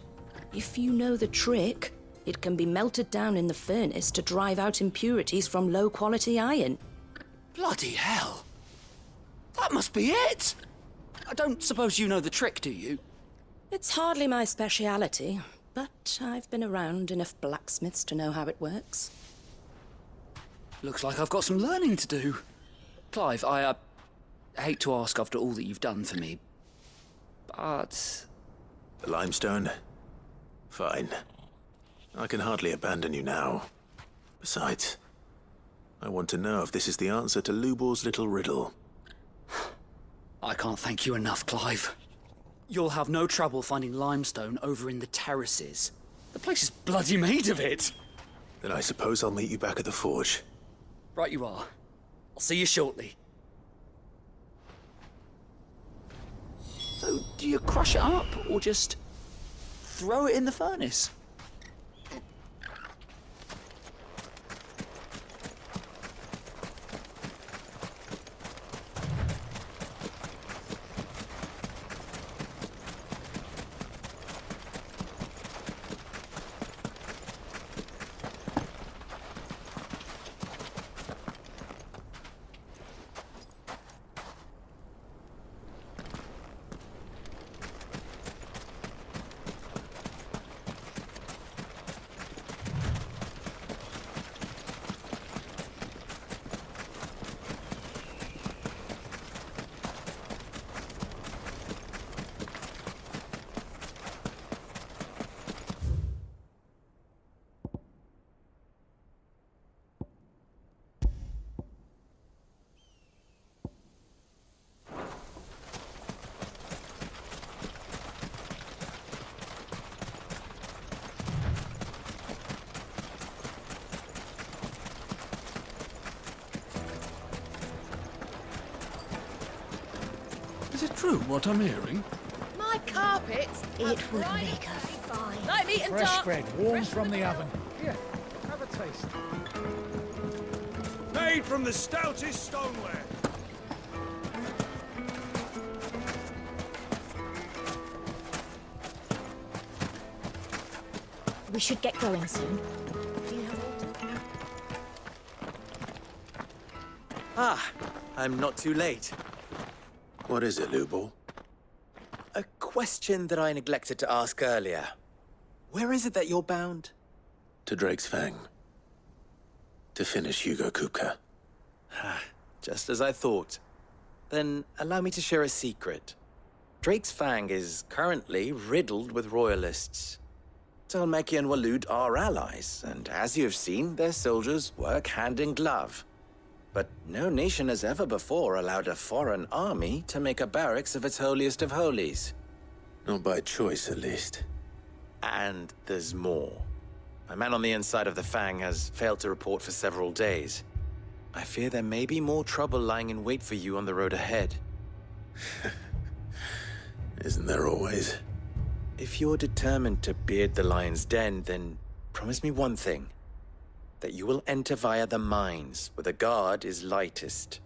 Q: if you know the trick, it can be melted down in the furnace to drive out impurities from low-quality iron.
E: Bloody hell! That must be it! I don't suppose you know the trick, do you?
Q: It's hardly my speciality, but I've been around enough blacksmiths to know how it works.
E: Looks like I've got some learning to do. Clive, I hate to ask after all that you've done for me, but...
B: The limestone? Fine. I can hardly abandon you now. Besides, I want to know if this is the answer to Lubor's little riddle.
E: I can't thank you enough, Clive. You'll have no trouble finding limestone over in the terraces. The place is bloody made of it.
B: Then I suppose I'll meet you back at the forge.
E: Right you are. I'll see you shortly. So, do you crush it up, or just throw it in the furnace?
H: Is it true what I'm hearing?
S: My carpets.
N: It would make her fine.
S: Light meat and
X: Fresh
S: dark.
X: bread, warm from the oven. Here,
F: face.
U: Made from the stoutest stoneware.
C: We should get going soon. Do you have water?
R: Ah, I'm not too late.
B: What is it, Lubor?
R: A question that I neglected to ask earlier. Where is it that you're bound?
B: To Drake's Fang. To finish Hugo Kupka.
R: Just as I thought. Then allow me to share a secret. Drake's Fang is currently riddled with royalists. Talmeki and Walud are allies, and as you have seen, their soldiers work hand in glove. But no nation has ever before allowed a foreign army to make a barracks of its holiest of holies.
B: Not by choice, at least.
R: And there's more. A man on the inside of the Fang has failed to report for several days. I fear there may be more trouble lying in wait for you on the road ahead.
B: Isn't there always?
R: If you're determined to beard the lion's den, then promise me one thing. That you will enter via the mines, where the guard is lightest.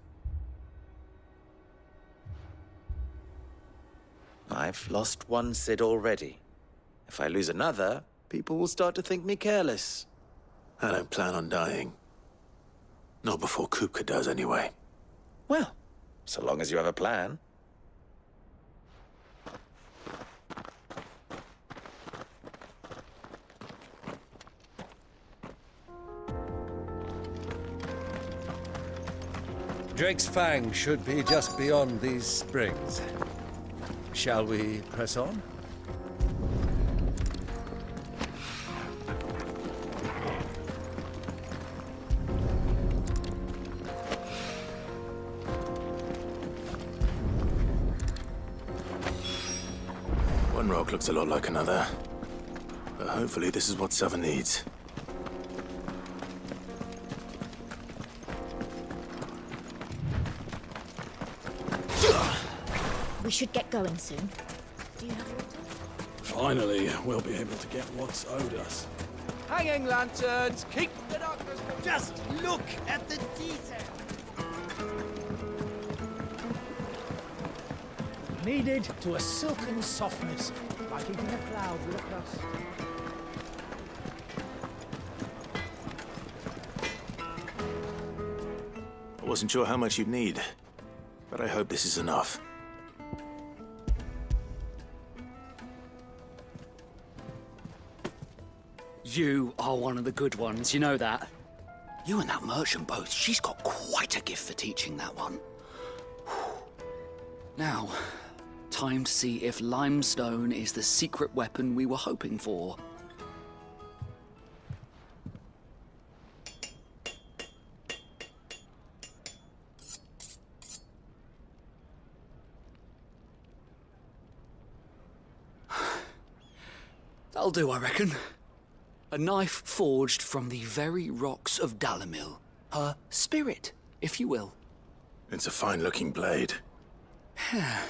R: I've lost one Cid already. If I lose another, people will start to think me careless.
B: I don't plan on dying. Not before Kupka does, anyway.
R: Well, so long as you have a plan.
S: Drake's Fang should be just beyond these springs. Shall we press on?
B: One rock looks a lot like another. But hopefully this is what Sava needs.
C: We should get going soon. Do you have water?
O: Finally, we'll be able to get what's owed us.
P: Hanging lanterns, keep the darkness. Just look at the detail. Kneaded to a silken softness, like eating a cloud with a crust.
B: I wasn't sure how much you'd need, but I hope this is enough.
E: You are one of the good ones, you know that? You and that merchant both, she's got quite a gift for teaching that one. Now, time to see if limestone is the secret weapon we were hoping for. That'll do, I reckon. A knife forged from the very rocks of Dalimil. Her spirit, if you will.
B: It's a fine-looking blade.
E: I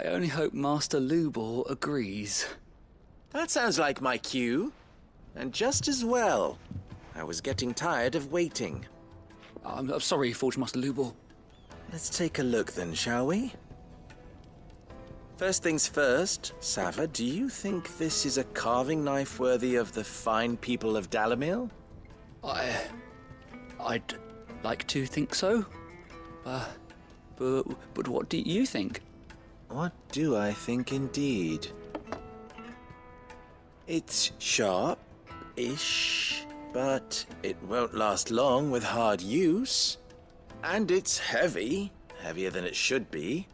E: only hope Master Lubor agrees.
R: That sounds like my cue. And just as well. I was getting tired of waiting.
E: I'm sorry, Forge Master Lubor.
R: Let's take a look then, shall we? First things first, Sava, do you think this is a carving knife worthy of the fine people of Dalimil?
E: I'd like to think so. But what do you think?
R: What do I think indeed? It's sharp-ish, but it won't last long with hard use. And it's heavy, heavier than it should be.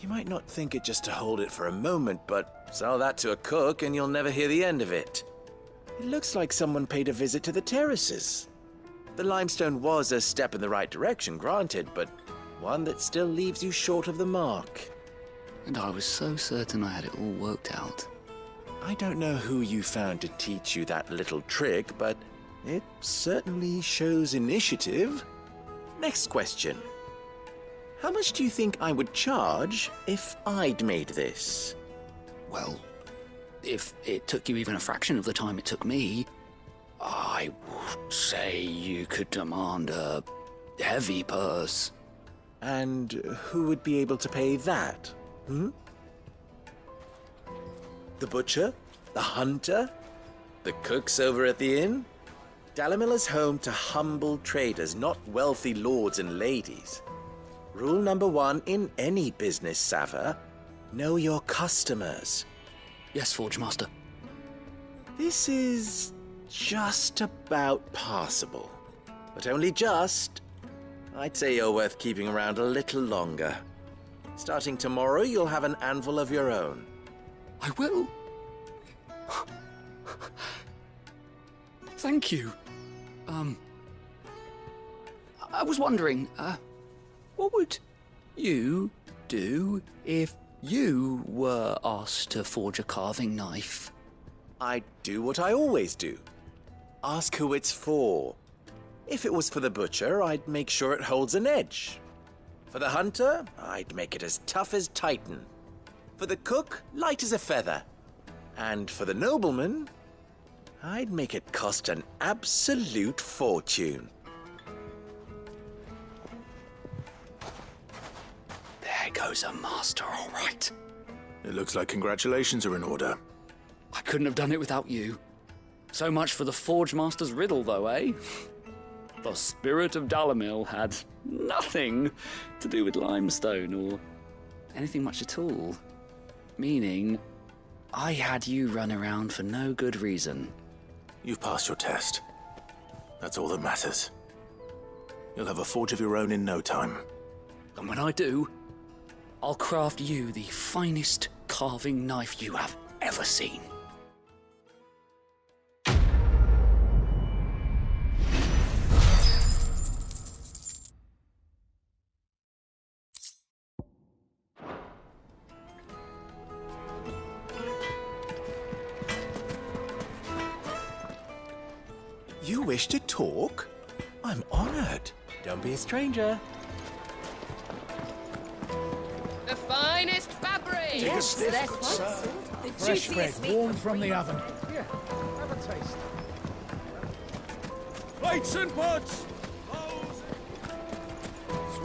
R: You might not think it just to hold it for a moment, but sell that to a cook and you'll never hear the end of it. It looks like someone paid a visit to the terraces. The limestone was a step in the right direction, granted, but one that still leaves you short of the mark.
E: And I was so certain I had it all worked out.
R: I don't know who you found to teach you that little trick, but it certainly shows initiative. Next question. How much do you think I would charge if I'd made this?
E: Well, if it took you even a fraction of the time it took me, I would say you could demand a heavy purse.
R: And who would be able to pay that? Hmm? The butcher? The hunter? The cooks over at the inn? Dalimil is home to humble traders, not wealthy lords and ladies. Rule number 1 in any business, Sava: know your customers.
E: Yes, Forge Master.
R: This is just about passable. But only just. I'd say you're worth keeping around a little longer. Starting tomorrow, you'll have an anvil of your own.
E: I will. Thank you. I was wondering, what would you do if you were asked to forge a carving knife?
R: I'd do what I always do. Ask who it's for. If it was for the butcher, I'd make sure it holds an edge. For the hunter, I'd make it as tough as Titan. For the cook, light as a feather. And for the nobleman, I'd make it cost an absolute fortune.
E: There goes a master, all right.
B: It looks like congratulations are in order.
E: I couldn't have done it without you. So much for the Forge Master's riddle, though, eh? The spirit of Dalimil had nothing to do with limestone or anything much at all. Meaning, I had you run around for no good reason.
B: You've passed your test. That's all that matters. You'll have a forge of your own in no time.
E: And when I do, I'll craft you the finest carving knife you have ever seen.
R: You wish to talk? I'm honored. Don't be a stranger.
D: The finest fabric!
I: Take a sniff, good sir.
C: The
I: Fresh bread,
C: juiciest meat
I: warm
C: for
I: from
C: free.
I: the oven. Here, have a taste. Plates and pots!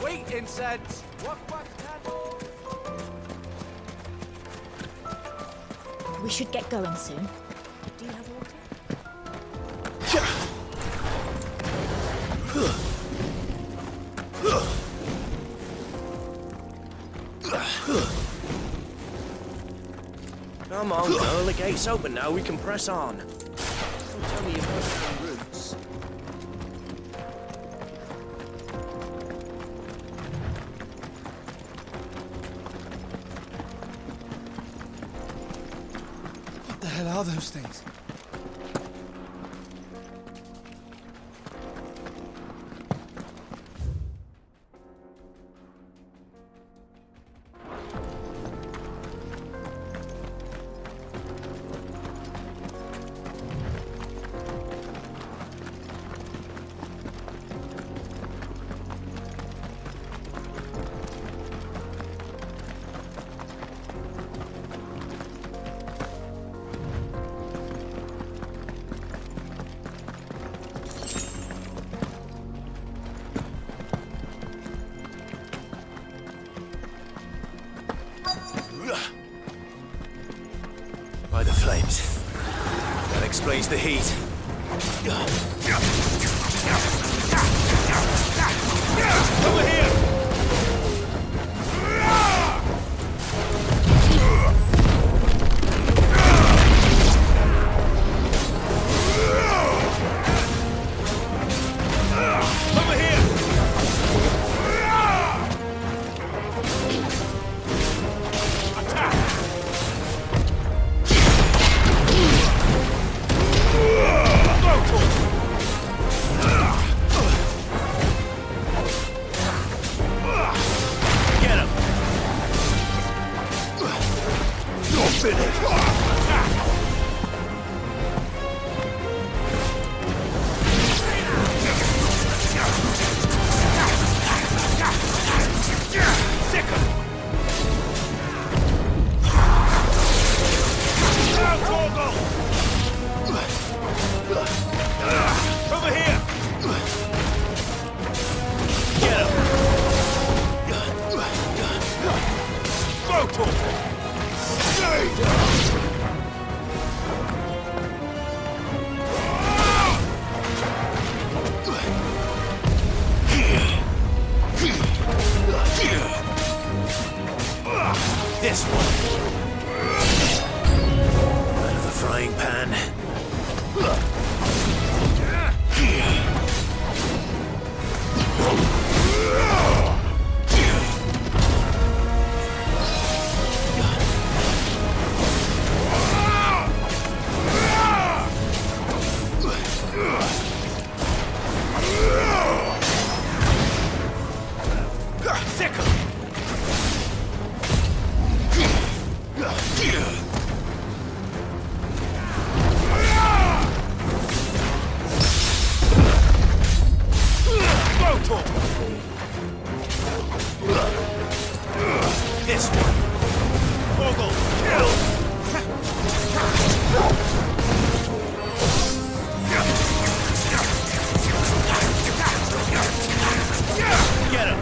P: Sweet incense! Wax candles!
C: We should get going soon. Do you have water?
P: Come on, girl, the gate's open now, we can press on. Don't tell me you've got some roots.
H: What the hell are those things?
B: By the flames. That explains the heat. Over here! Over here! Get him! You're finished! Sick him! Now, Torgal! This one. Out of the frying pan. Sickle! This one. Bogle, kill! Get him!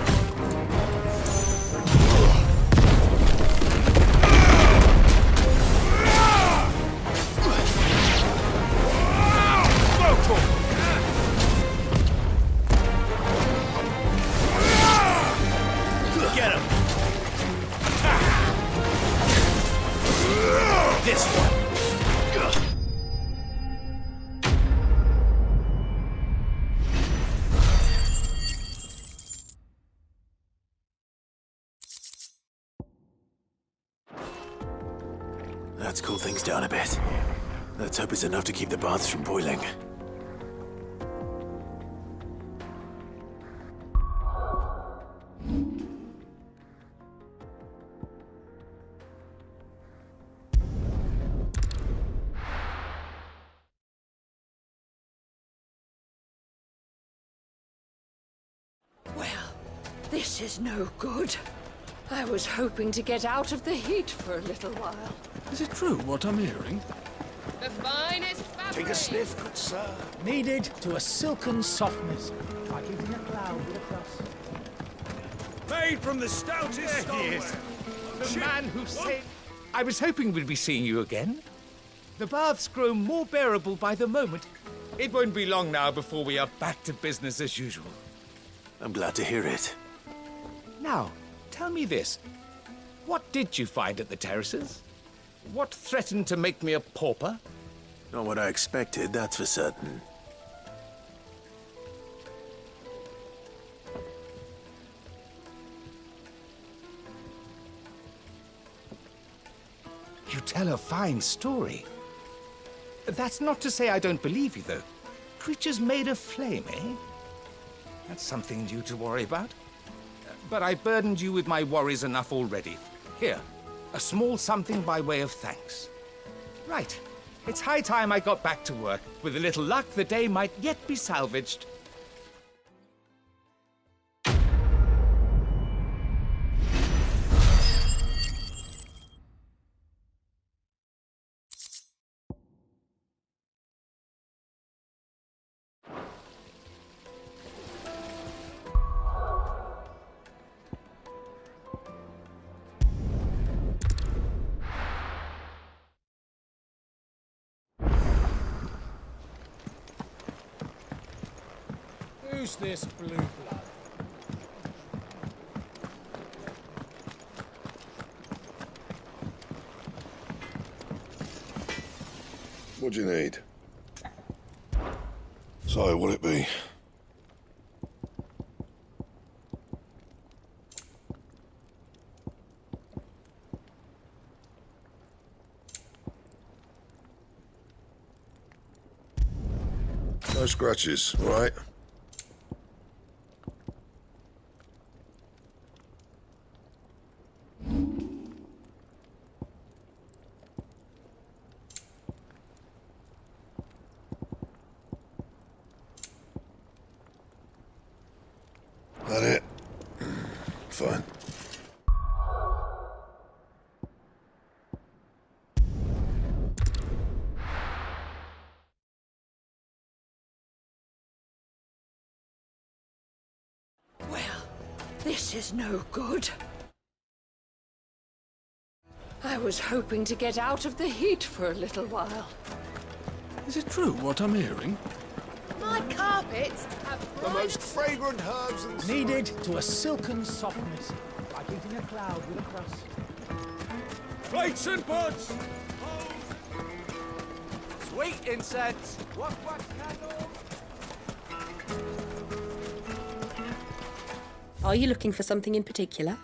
B: Get him! This one. Let's cool things down a bit. Let's hope it's enough to keep the baths from boiling.
K: Well, this is no good. I was hoping to get out of the heat for a little while.
H: Is it true what I'm hearing?
D: The finest fabric.
I: Take a sniff, good sir. Kneaded to a silken softness, like eating a cloud with a crust.
J: Made from the stoutest
T: There he is.
J: stone.
T: The man who saved... I was hoping we'd be seeing you again. The baths grow more bearable by the moment. It won't be long now before we are back to business as usual.
B: I'm glad to hear it.
T: Now, tell me this. What did you find at the terraces? What threatened to make me a pauper?
B: Not what I expected, that's for certain.
T: You tell a fine story. That's not to say I don't believe you, though. Creatures made of flame, eh? That's something new to worry about. But I burdened you with my worries enough already. Here, a small something by way of thanks. Right. It's high time I got back to work. With a little luck, the day might yet be salvaged.
I: Who's this blue blood?
F: What do you need? So, what'll it be? No scratches, all right? That it? Fine.
K: Well, this is no good. I was hoping to get out of the heat for a little while.
H: Is it true what I'm hearing?
K: My carpets have
I: The most fragrant herbs and kneaded to a silken softness, like eating a cloud with a crust.
P: Plates and pots! Sweet incense! What candle?
N: Are you looking for something in particular?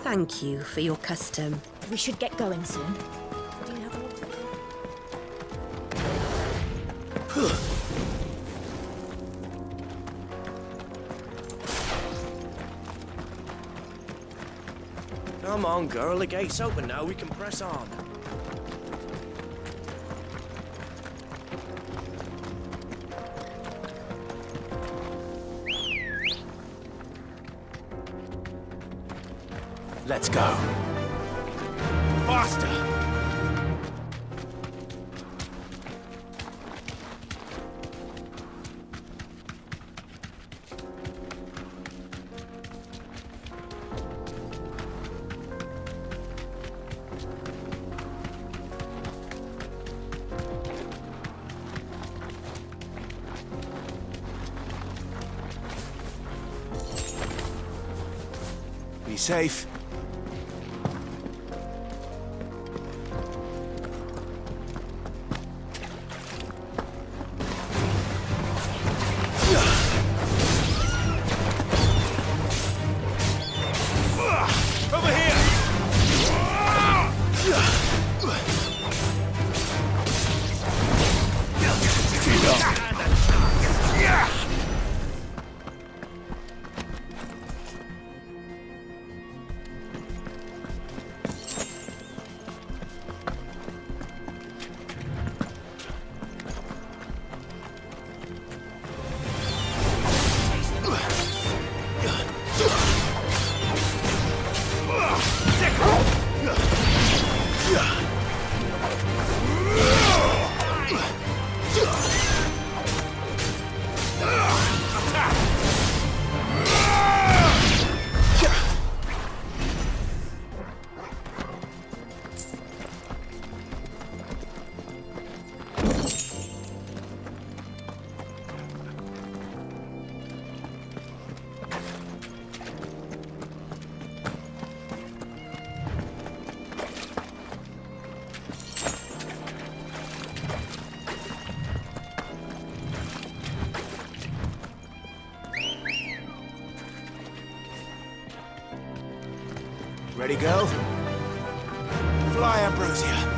N: Thank you for your custom.
C: We should get going soon. Do you have water?
P: Come on, girl. The gate's open now. We can press on.
B: Let's go. Faster! Be safe. Ready, go? Fly, Ambrosia.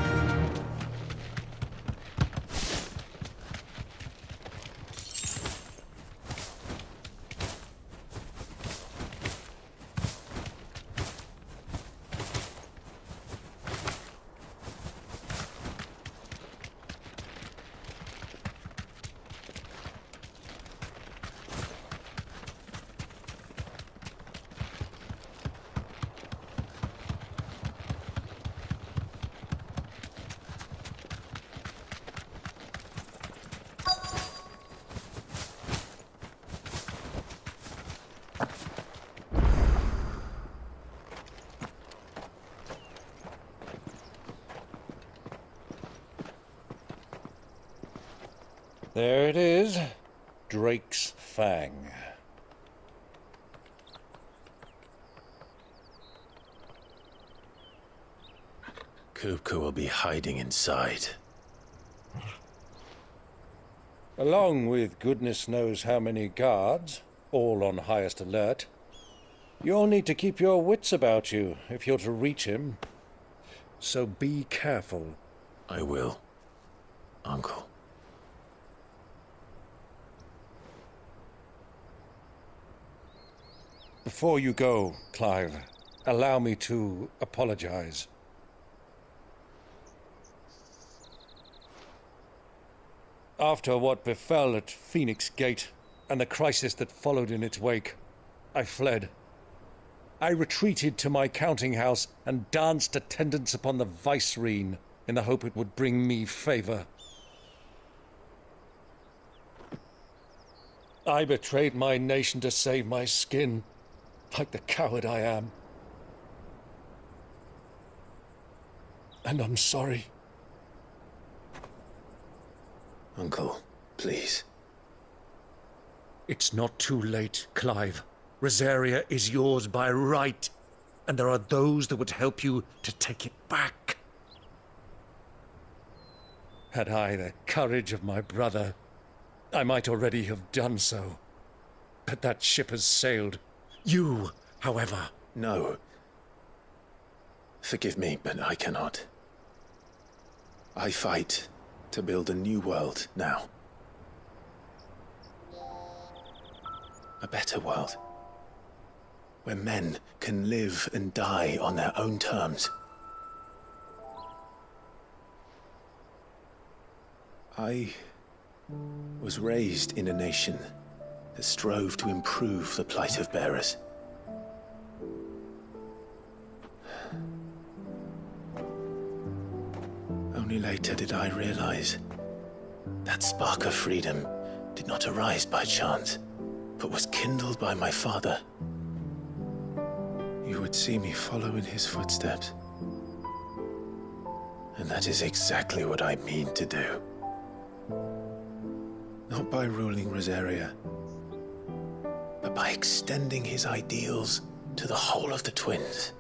S: There it is. Drake's Fang.
B: Kupka will be hiding inside.
S: Along with goodness knows how many guards, all on highest alert. You'll need to keep your wits about you if you're to reach him. So be careful.
B: I will, Uncle.
S: Before you go, Clive, allow me to apologize. After what befell at Phoenix Gate and the crisis that followed in its wake, I fled. I retreated to my counting house and danced attendance upon the vicereine in the hope it would bring me favor. I betrayed my nation to save my skin. like the coward I am. And I'm sorry.
B: Uncle, please.
S: It's not too late, Clive. Rosaria is yours by right, and there are those that would help you to take it back. Had I the courage of my brother, I might already have done so. But that ship has sailed. You, however...
B: No. Forgive me, but I cannot. I fight to build a new world now. A better world. Where men can live and die on their own terms. I was raised in a nation that strove to improve the plight of bearers. Only later did I realize that spark of freedom did not arise by chance, but was kindled by my father. You would see me follow in his footsteps. And that is exactly what I mean to do. Not by ruling Rosaria, but by extending his ideals to the whole of the twins.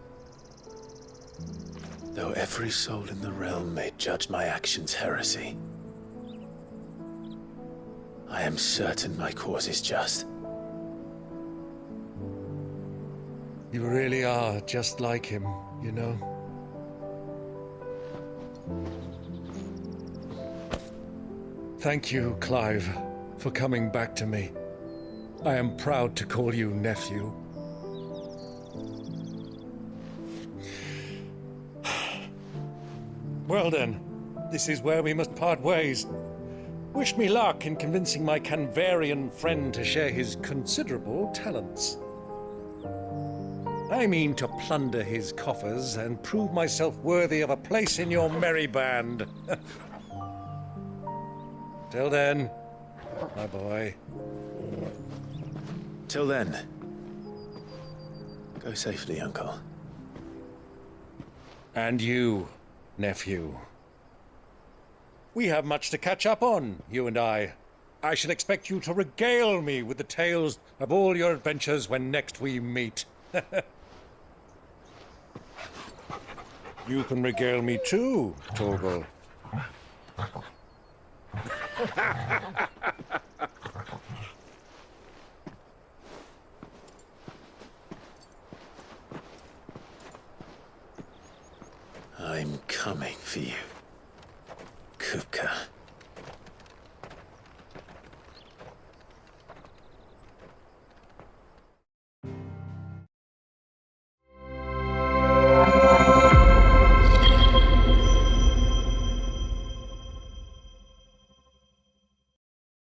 B: Though every soul in the realm may judge my actions heresy, I am certain my cause is just.
S: You really are just like him, you know? Thank you, Clive, for coming back to me. I am proud to call you nephew. Well then, this is where we must part ways. Wish me luck in convincing my Canvarian friend to share his considerable talents. I mean to plunder his coffers and prove myself worthy of a place in your merry band. Till then, my boy.
B: Till then, go safely, Uncle.
S: And you, nephew. We have much to catch up on, you and I. I shall expect you to regale me with the tales of all your adventures when next we meet. You can regale me too, Torgal.
B: I'm coming for you.